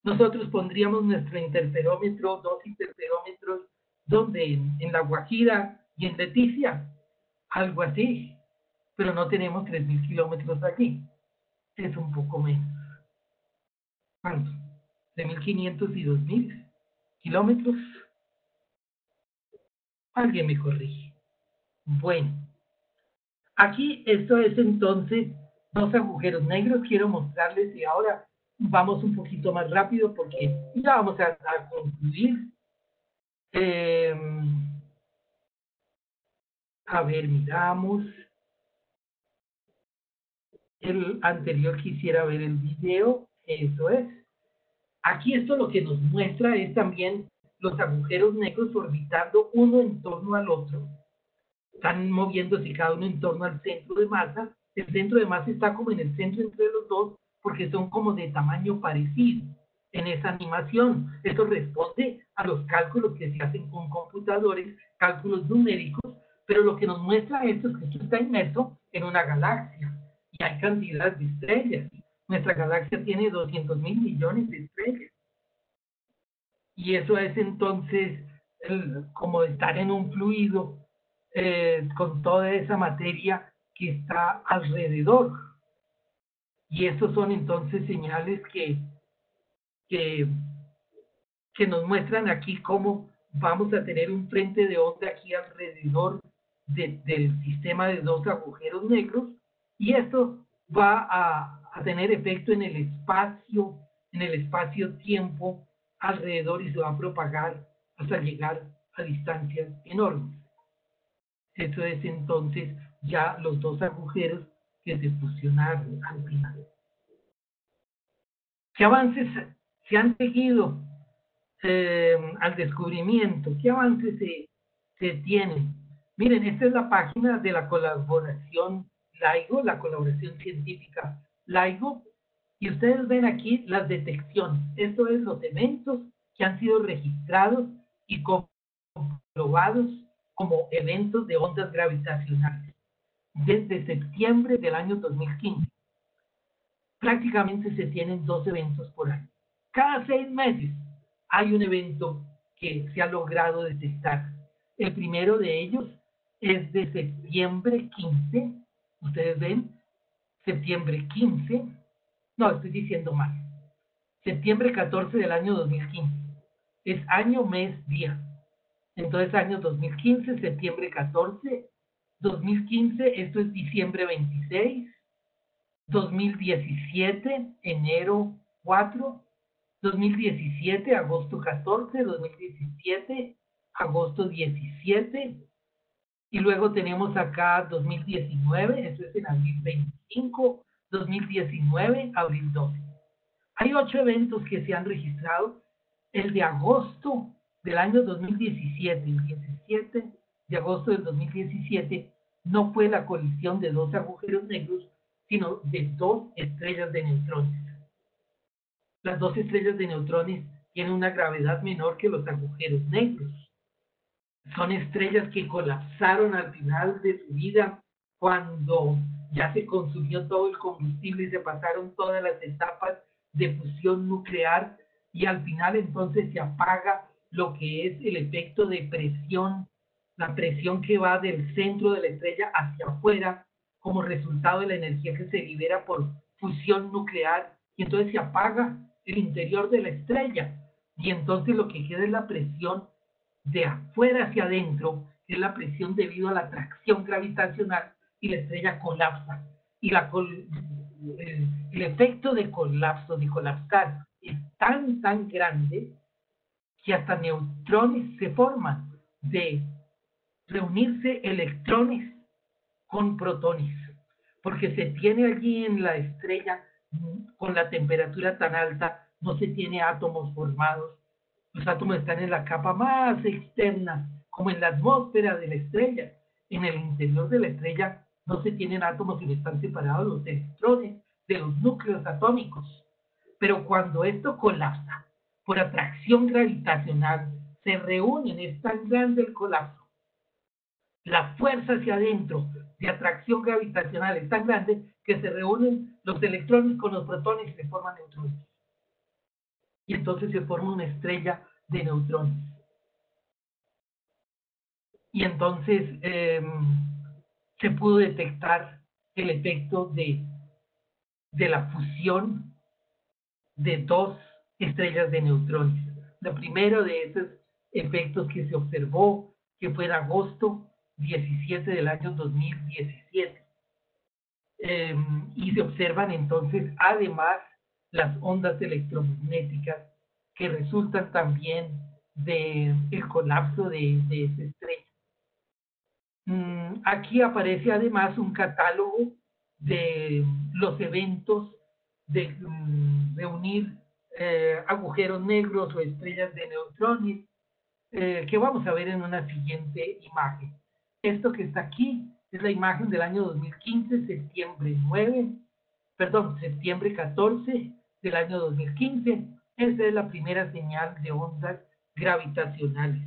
Nosotros pondríamos nuestro interferómetro, 2 interferómetros, donde en La Guajira y en Leticia, algo así, pero no tenemos 3.000 kilómetros aquí, es un poco menos. ¿Cuánto? De 1.500 y 2.000 kilómetros. Alguien me corrige. Bueno, aquí esto es entonces dos agujeros negros. Quiero mostrarles y ahora vamos un poquito más rápido porque ya vamos a concluir. A ver, miramos. El anterior quisiera ver el video. Eso es. Aquí esto lo que nos muestra es también los agujeros negros orbitando uno en torno al otro. Están moviéndose cada uno en torno al centro de masa. El centro de masa está como en el centro entre los dos porque son como de tamaño parecido en esa animación. Esto responde a los cálculos que se hacen con computadores, cálculos numéricos, pero lo que nos muestra esto es que esto está inmerso en una galaxia y hay cantidad de estrellas. Nuestra galaxia tiene 200.000 millones de estrellas. Y eso es entonces como estar en un fluido con toda esa materia que está alrededor. Y esos son entonces señales que nos muestran aquí cómo vamos a tener un frente de onda aquí alrededor del sistema de dos agujeros negros, y esto va a tener efecto en el espacio-tiempo alrededor y se va a propagar hasta llegar a distancias enormes. Eso es entonces ya los dos agujeros que se fusionaron al final. ¿Qué avances se han seguido al descubrimiento? ¿Qué avances se tienen? Miren, esta es la página de la colaboración LIGO, la colaboración científica LIGO, y ustedes ven aquí las detecciones. Esto es los eventos que han sido registrados y comprobados como eventos de ondas gravitacionales desde septiembre del año 2015. Prácticamente se tienen 2 eventos por año. Cada 6 meses hay un evento que se ha logrado detectar. El primero de ellos es de septiembre 15, ustedes ven, septiembre 15, no, estoy diciendo mal, septiembre 14 del año 2015, es año, mes, día. Entonces, año 2015, septiembre 14, 2015, esto es diciembre 26, 2017, enero 4, 2017, agosto 14, 2017, agosto 17, y luego tenemos acá 2019, esto es en abril 25, 2019, abril 12. Hay 8 eventos que se han registrado. El de agosto del año 2017, el 17 de agosto del 2017, no fue la colisión de 2 agujeros negros, sino de 2 estrellas de neutrones. Las 2 estrellas de neutrones tienen una gravedad menor que los agujeros negros. Son estrellas que colapsaron al final de su vida cuando ya se consumió todo el combustible y se pasaron todas las etapas de fusión nuclear, y al final entonces se apaga lo que es el efecto de presión, la presión que va del centro de la estrella hacia afuera como resultado de la energía que se libera por fusión nuclear, y entonces se apaga el interior de la estrella, y entonces lo que queda es la presión de afuera hacia adentro, que es la presión debido a la atracción gravitacional, y la estrella colapsa. Y el efecto de colapso, de colapsar, es tan grande que hasta neutrones se forman de reunirse electrones con protones, porque se tiene allí en la estrella, con la temperatura tan alta, no se tiene átomos formados. Los átomos están en la capa más externa, como en la atmósfera de la estrella. En el interior de la estrella no se tienen átomos, sino están separados los electrones de los núcleos atómicos. Pero cuando esto colapsa por atracción gravitacional, se reúnen, es tan grande el colapso, la fuerza hacia adentro de atracción gravitacional es tan grande que se reúnen los electrones con los protones y se forman neutrones. Y entonces se forma una estrella de neutrones. Y entonces se pudo detectar el efecto de la fusión de 2 estrellas de neutrones. Lo primero de esos efectos que se observó, que fue en agosto 17 del año 2017. Y se observan entonces además las ondas electromagnéticas que resultan también del colapso de esa estrella. Aquí aparece además un catálogo de los eventos de reunir agujeros negros o estrellas de neutrones, que vamos a ver en una siguiente imagen. Esto que está aquí es la imagen del año 2015, septiembre 14 del año 2015. Esa es la primera señal de ondas gravitacionales.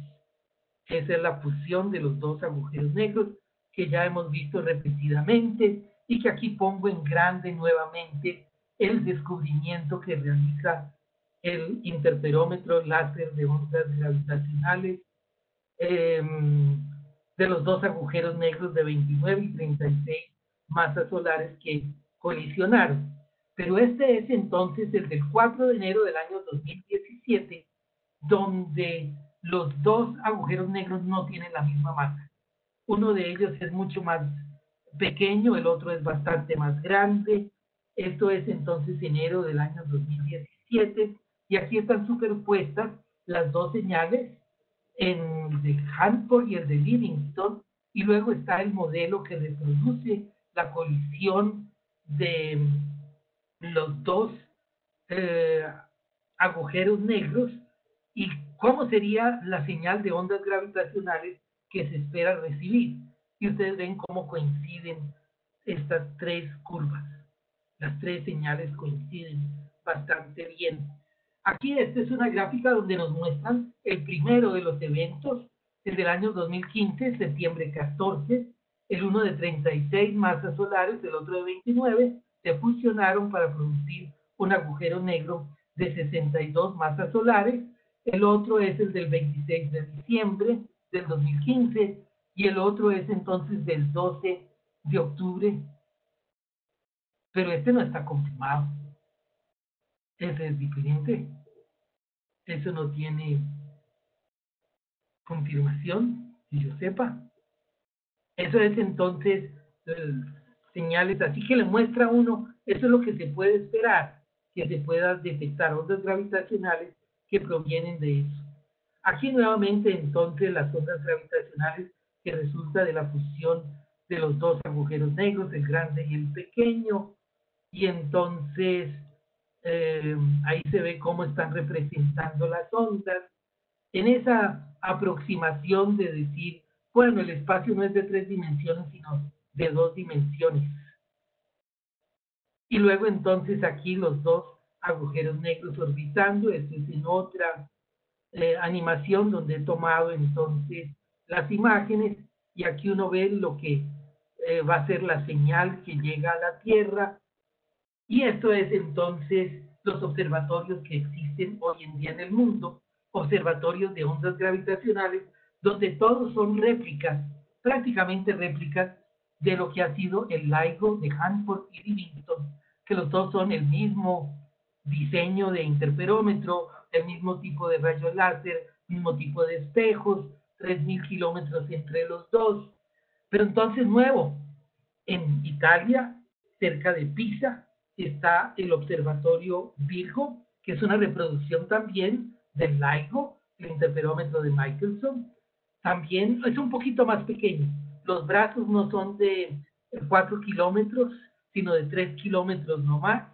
Esa es la fusión de los 2 agujeros negros que ya hemos visto repetidamente, y que aquí pongo en grande nuevamente el descubrimiento que realiza el interferómetro láser de ondas gravitacionales de los 2 agujeros negros de 29 y 36 masas solares que colisionaron. Pero este es entonces el del 4 de enero del año 2017, donde los 2 agujeros negros no tienen la misma masa. Uno de ellos es mucho más pequeño, el otro es bastante más grande. Esto es entonces enero del año 2017, y aquí están superpuestas las 2 señales, el de Hanford y el de Livingston, y luego está el modelo que reproduce la colisión de los 2 agujeros negros, y cómo sería la señal de ondas gravitacionales que se espera recibir. Y ustedes ven cómo coinciden estas 3 curvas. Las 3 señales coinciden bastante bien. Aquí esta es una gráfica donde nos muestran el primero de los eventos, el del año 2015, septiembre 14, el uno de 36 masas solares, el otro de 29, se fusionaron para producir un agujero negro de 62 masas solares. el otro es el del 26 de diciembre del 2015 y el otro es entonces del 12 de octubre, pero este no está confirmado. Ese es diferente. Eso no tiene confirmación, que yo sepa. Eso es entonces señales, así que le muestra a uno, eso es lo que se puede esperar, que se pueda detectar ondas gravitacionales que provienen de eso. Aquí nuevamente entonces las ondas gravitacionales que resulta de la fusión de los dos agujeros negros, el grande y el pequeño, y entonces ahí se ve cómo están representando las ondas en esa aproximación de decir, bueno, el espacio no es de 3 dimensiones, sino de 2 dimensiones. Y luego entonces aquí los dos agujeros negros orbitando, esto es en otra animación donde he tomado entonces las imágenes y aquí uno ve lo que va a ser la señal que llega a la Tierra y esto es entonces los observatorios que existen hoy en día en el mundo, observatorios de ondas gravitacionales, donde todos son réplicas, prácticamente réplicas de lo que ha sido el LIGO de Hanford y Eddington, que los dos son el mismo diseño de interferómetro, el mismo tipo de rayo láser, mismo tipo de espejos, 3000 kilómetros entre los dos. Pero entonces nuevo, en Italia, cerca de Pisa, está el observatorio Virgo, que es una reproducción también del LIGO, el interferómetro de Michelson. También es un poquito más pequeño. Los brazos no son de 4 kilómetros, sino de 3 kilómetros no más.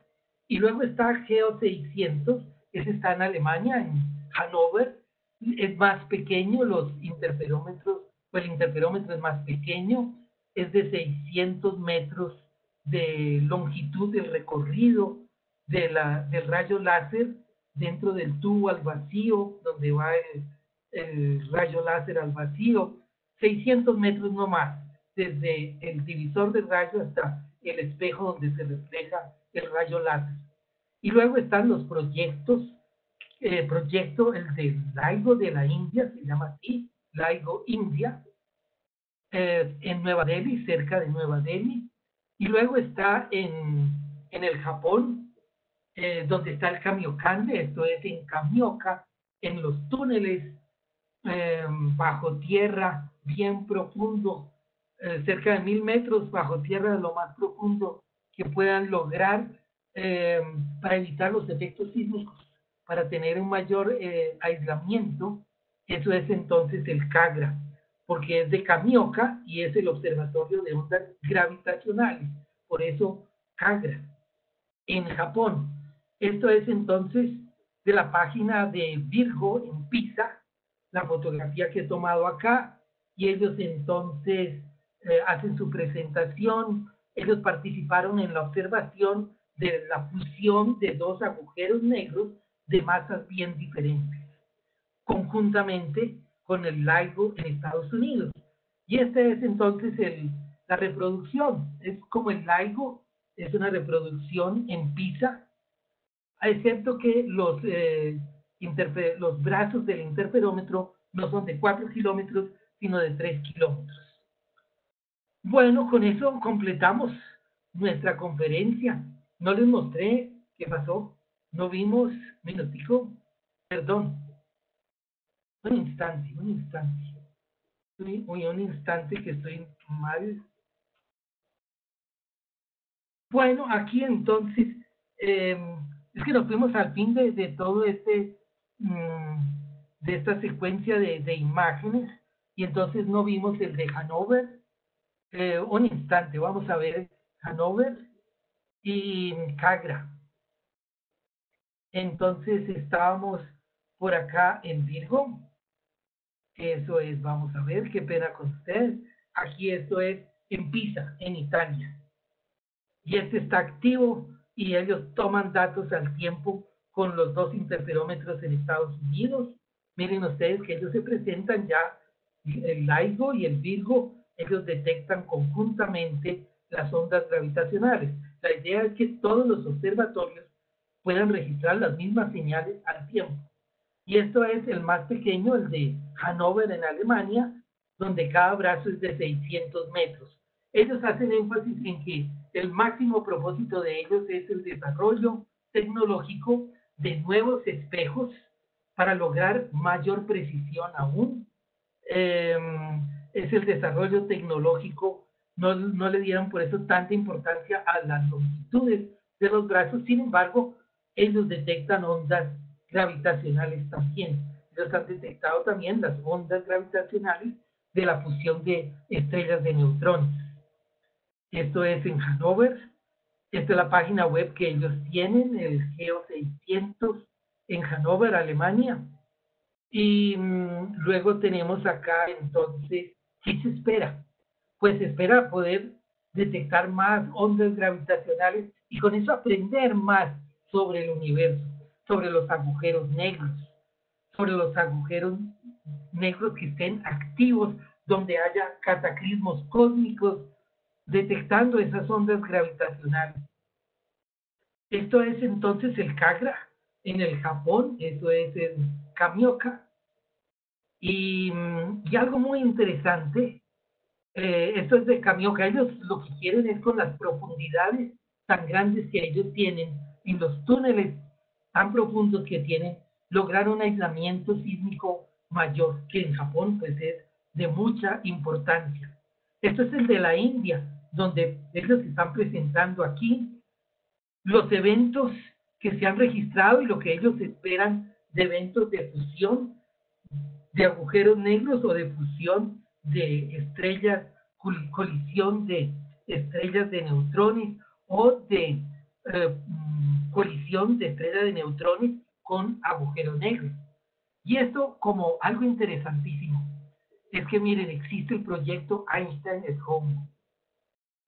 Y luego está Geo 600, ese está en Alemania, en Hannover. Es más pequeño los interferómetros, pues el interferómetro es más pequeño, es de 600 metros de longitud del recorrido del rayo láser dentro del tubo al vacío, donde va el rayo láser al vacío, 600 metros no más, desde el divisor del rayo hasta el espejo donde se refleja el rayo láser. Y luego están los proyectos, proyecto el del LIGO de la India, se llama así, LIGO India, en Nueva Delhi, cerca de Nueva Delhi, y luego está en el Japón, donde está el Kamiokande, esto es en Kamioka, en los túneles bajo tierra, bien profundo, cerca de 1000 metros bajo tierra, lo más profundo que puedan lograr para evitar los efectos sísmicos, para tener un mayor aislamiento. Eso es entonces el CAGRA, porque es de Kamioka y es el Observatorio de Ondas Gravitacionales, por eso CAGRA, en Japón. Esto es entonces de la página de Virgo en Pisa, la fotografía que he tomado acá, y ellos entonces hacen su presentación. Ellos participaron en la observación de la fusión de dos agujeros negros de masas bien diferentes, conjuntamente con el LIGO en Estados Unidos. Y este es entonces la reproducción, es como el LIGO, es una reproducción en Pisa, excepto que los brazos del interferómetro no son de 4 kilómetros, sino de 3 kilómetros. Bueno, con eso completamos nuestra conferencia. No les mostré qué pasó. No vimos, minutico, perdón. Un instante. Un instante que estoy mal. Bueno, aquí entonces, es que nos fuimos al fin de todo de esta secuencia de imágenes, y entonces no vimos el de Hannover. Un instante, vamos a ver Hannover y CAGRA. Entonces estábamos por acá en Virgo. Eso es, vamos a ver, qué pena con ustedes. Aquí esto es en Pisa, en Italia. Y este está activo y ellos toman datos al tiempo con los dos interferómetros en Estados Unidos. Miren ustedes que ellos se presentan ya, el LIGO y el Virgo, ellos detectan conjuntamente las ondas gravitacionales. La idea es que todos los observatorios puedan registrar las mismas señales al tiempo. Y esto es el más pequeño, el de Hannover en Alemania, donde cada brazo es de 600 metros. Ellos hacen énfasis en que el máximo propósito de ellos es el desarrollo tecnológico de nuevos espejos para lograr mayor precisión aún. Es el desarrollo tecnológico, no le dieron por eso tanta importancia a las longitudes de los brazos, sin embargo, ellos detectan ondas gravitacionales también. Ellos han detectado también las ondas gravitacionales de la fusión de estrellas de neutrones. Esto es en Hannover. Esta es la página web que ellos tienen, el GEO 600 en Hannover, Alemania. Y luego tenemos acá, entonces, ¿qué se espera? Pues se espera poder detectar más ondas gravitacionales y con eso aprender más sobre el universo, sobre los agujeros negros, que estén activos, donde haya cataclismos cósmicos, detectando esas ondas gravitacionales. Esto es entonces el Kagra en el Japón, eso es el Kamioka. Y algo muy interesante, esto es de Kamioka, ellos lo que quieren es con las profundidades tan grandes que ellos tienen, en los túneles tan profundos que tienen, lograr un aislamiento sísmico mayor, que en Japón pues es de mucha importancia. Esto es el de la India, donde ellos están presentando aquí los eventos que se han registrado y lo que ellos esperan de eventos de fusión de agujeros negros o de fusión de estrellas, colisión de estrellas de neutrones o de colisión de estrellas de neutrones con agujeros negros. Y esto como algo interesantísimo es que miren, existe el proyecto Einstein at Home.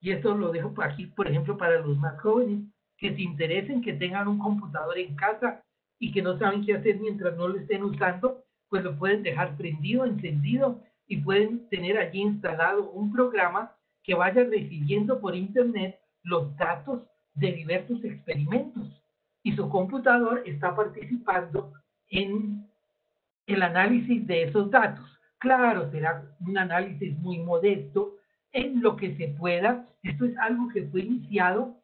Y esto lo dejo aquí, por ejemplo, para los más jóvenes que se interesen, que tengan un computador en casa y que no saben qué hacer mientras no lo estén usando, pues lo pueden dejar prendido, encendido y pueden tener allí instalado un programa que vaya recibiendo por internet los datos de diversos experimentos y su computador está participando en el análisis de esos datos. Claro, será un análisis muy modesto en lo que se pueda. Esto es algo que fue iniciado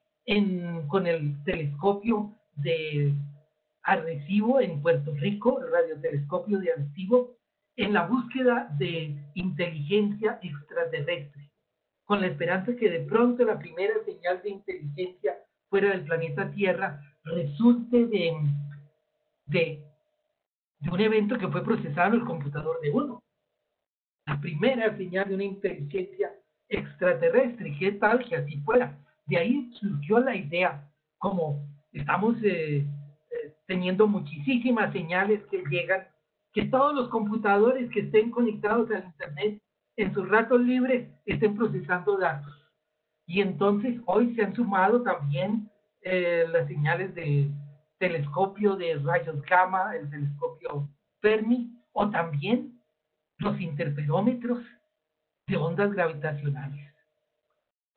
con el telescopio de Arecibo en Puerto Rico, el radiotelescopio de Arecibo, en la búsqueda de inteligencia extraterrestre, con la esperanza que de pronto la primera señal de inteligencia fuera del planeta Tierra resulte de un evento que fue procesado en el computador de uno. La primera señal de una inteligencia extraterrestre. ¿Qué tal que así fuera? De ahí surgió la idea, como estamos teniendo muchísimas señales que llegan, que todos los computadores que estén conectados al internet en sus ratos libres estén procesando datos. Y entonces hoy se han sumado también las señales del telescopio de rayos gamma, el telescopio Fermi, o también los interferómetros de ondas gravitacionales.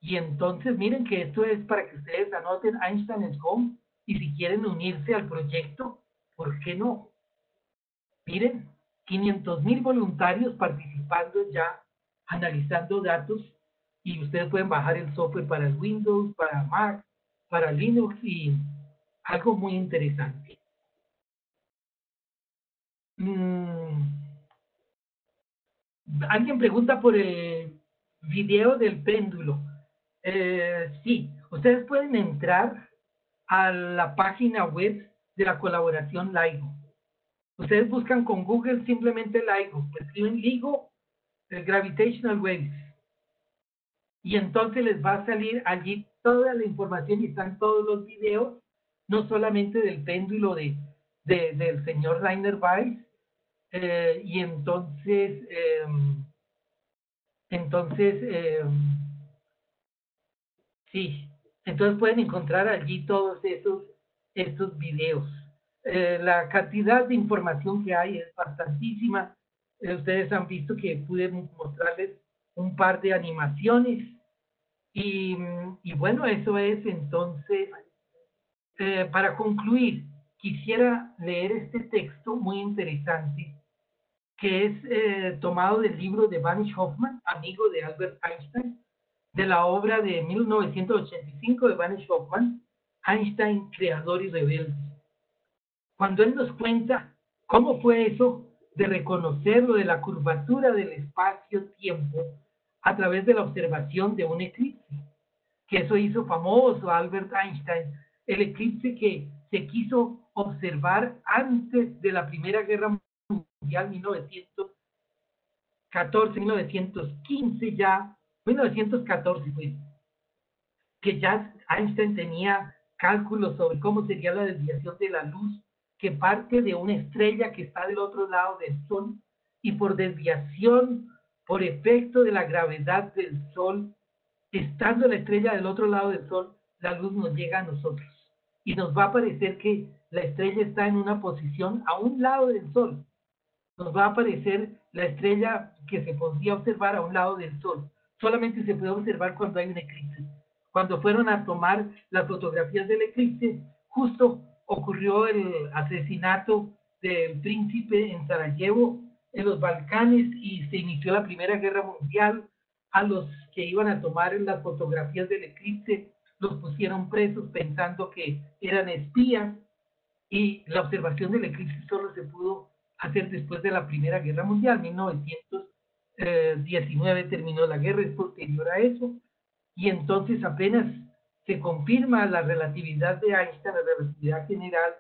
Y entonces miren que esto es para que ustedes anoten Einstein at Home y si quieren unirse al proyecto, ¿por qué no? Miren, 500,000 voluntarios participando ya, analizando datos y ustedes pueden bajar el software para el Windows, para Mac, para Linux y algo muy interesante. Alguien pregunta por el video del péndulo. Sí, ustedes pueden entrar a la página web de la colaboración LIGO. Ustedes buscan con Google simplemente LIGO, escriben LIGO, el Gravitational Waves, y entonces les va a salir allí toda la información y están todos los videos, no solamente del péndulo del señor Rainer Weiss, y entonces sí, entonces pueden encontrar allí todos estos videos. La cantidad de información que hay es bastantísima. Ustedes han visto que pude mostrarles un par de animaciones. Y bueno, eso es entonces, para concluir, quisiera leer este texto muy interesante que es tomado del libro de Vanish Hoffman, amigo de Albert Einstein, de la obra de 1985 de Vanish Hoffman, Einstein, creador y rebelde. Cuando él nos cuenta cómo fue eso de reconocer lo de la curvatura del espacio-tiempo a través de la observación de un eclipse, que eso hizo famoso a Albert Einstein, el eclipse que se quiso observar antes de la Primera Guerra Mundial, 1914, 1915 ya, 1914 pues, que ya Einstein tenía cálculos sobre cómo sería la desviación de la luz que parte de una estrella que está del otro lado del Sol y por desviación, por efecto de la gravedad del Sol, estando la estrella del otro lado del Sol, la luz nos llega a nosotros y nos va a parecer que la estrella está en una posición a un lado del Sol. Nos va a aparecer la estrella que se podría observar a un lado del Sol. Solamente se puede observar cuando hay un eclipse. Cuando fueron a tomar las fotografías del eclipse, justo ocurrió el asesinato del príncipe en Sarajevo, en los Balcanes, y se inició la Primera Guerra Mundial. A los que iban a tomar las fotografías del eclipse los pusieron presos pensando que eran espías, y la observación del eclipse solo se pudo hacer después de la Primera Guerra Mundial. 1919 terminó la guerra, es posterior a eso, y entonces apenas se confirma la relatividad de Einstein, la relatividad general,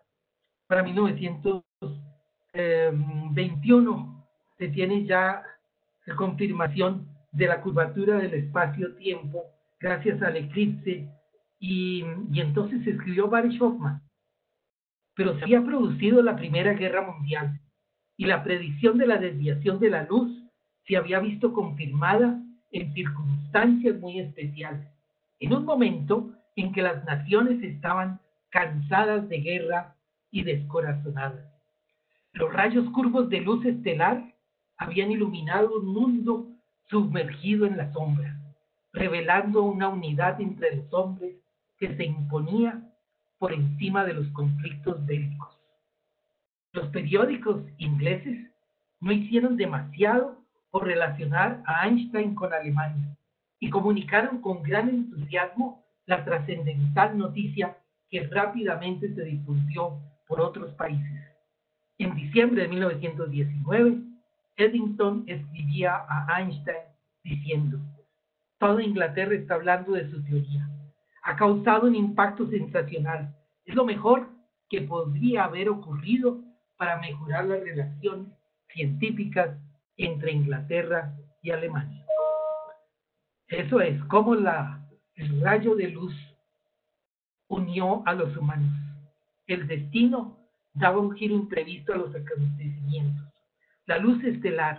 para 1921 se tiene ya la confirmación de la curvatura del espacio-tiempo gracias al eclipse, y entonces se escribió Vanish Hoffman. Pero se había producido la Primera Guerra Mundial y la predicción de la desviación de la luz se había visto confirmada en circunstancias muy especiales, en un momento en que las naciones estaban cansadas de guerra y descorazonadas. Los rayos curvos de luz estelar habían iluminado un mundo sumergido en la sombra, revelando una unidad entre los hombres que se imponía por encima de los conflictos bélicos. Los periódicos ingleses no hicieron demasiado por relacionar a Einstein con Alemania y comunicaron con gran entusiasmo la trascendental noticia que rápidamente se difundió por otros países. En diciembre de 1919, Eddington escribía a Einstein diciendo: toda Inglaterra está hablando de su teoría. Ha causado un impacto sensacional. Es lo mejor que podría haber ocurrido para mejorar las relaciones científicas entre Inglaterra y Alemania. Eso es como el rayo de luz unió a los humanos. El destino daba un giro imprevisto a los acontecimientos. La luz estelar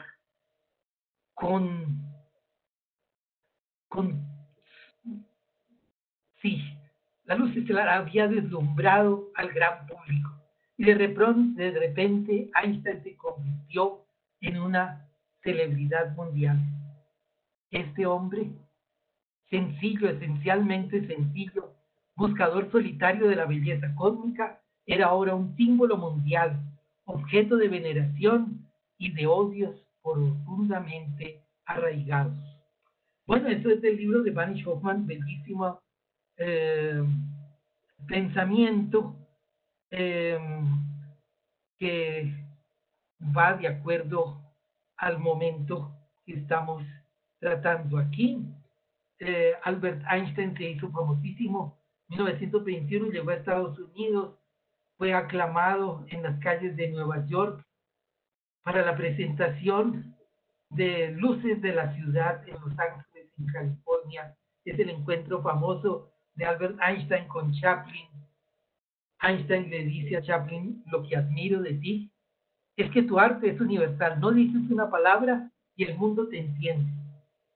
la luz estelar había deslumbrado al gran público y de repente Einstein se convirtió en una celebridad mundial. Este hombre, sencillo, esencialmente sencillo, buscador solitario de la belleza cósmica, era ahora un símbolo mundial, objeto de veneración y de odios profundamente arraigados. Bueno, eso es del libro de Vanish Hoffman, bellísimo pensamiento que va de acuerdo al momento que estamos tratando aquí. Albert Einstein se hizo famosísimo en 1921, llegó a Estados Unidos, fue aclamado en las calles de Nueva York para la presentación de Luces de la Ciudad en Los Ángeles, en California. Es el encuentro famoso de Albert Einstein con Chaplin. Einstein le dice a Chaplin: lo que admiro de ti es que tu arte es universal, no dices una palabra y el mundo te entiende.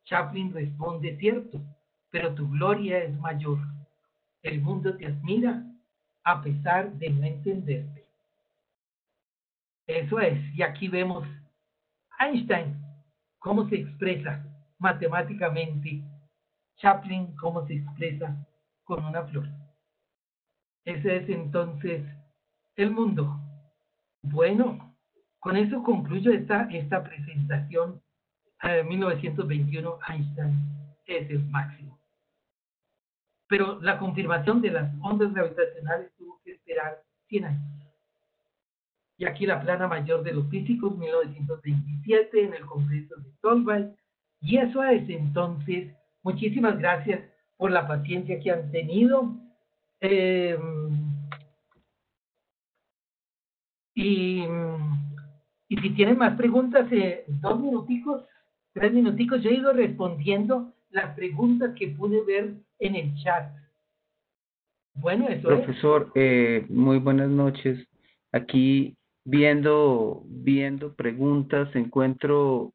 Chaplin responde: cierto, pero tu gloria es mayor. El mundo te admira a pesar de no entenderte. Eso es, y aquí vemos Einstein cómo se expresa matemáticamente, Chaplin cómo se expresa con una flor. Ese es entonces el mundo. Bueno, con eso concluyo esta presentación. 1921, Einstein es el máximo. Pero la confirmación de las ondas gravitacionales tuvo que esperar 100 años. Y aquí la plana mayor de los físicos, 1927, en el Congreso de Solvay. Y eso es entonces, muchísimas gracias por la paciencia que han tenido. Y si tienen más preguntas, 2 minuticos, 3 minuticos, yo he ido respondiendo las preguntas que pude ver en el chat. Bueno, eso Profesor, muy buenas noches. Aquí viendo preguntas, encuentro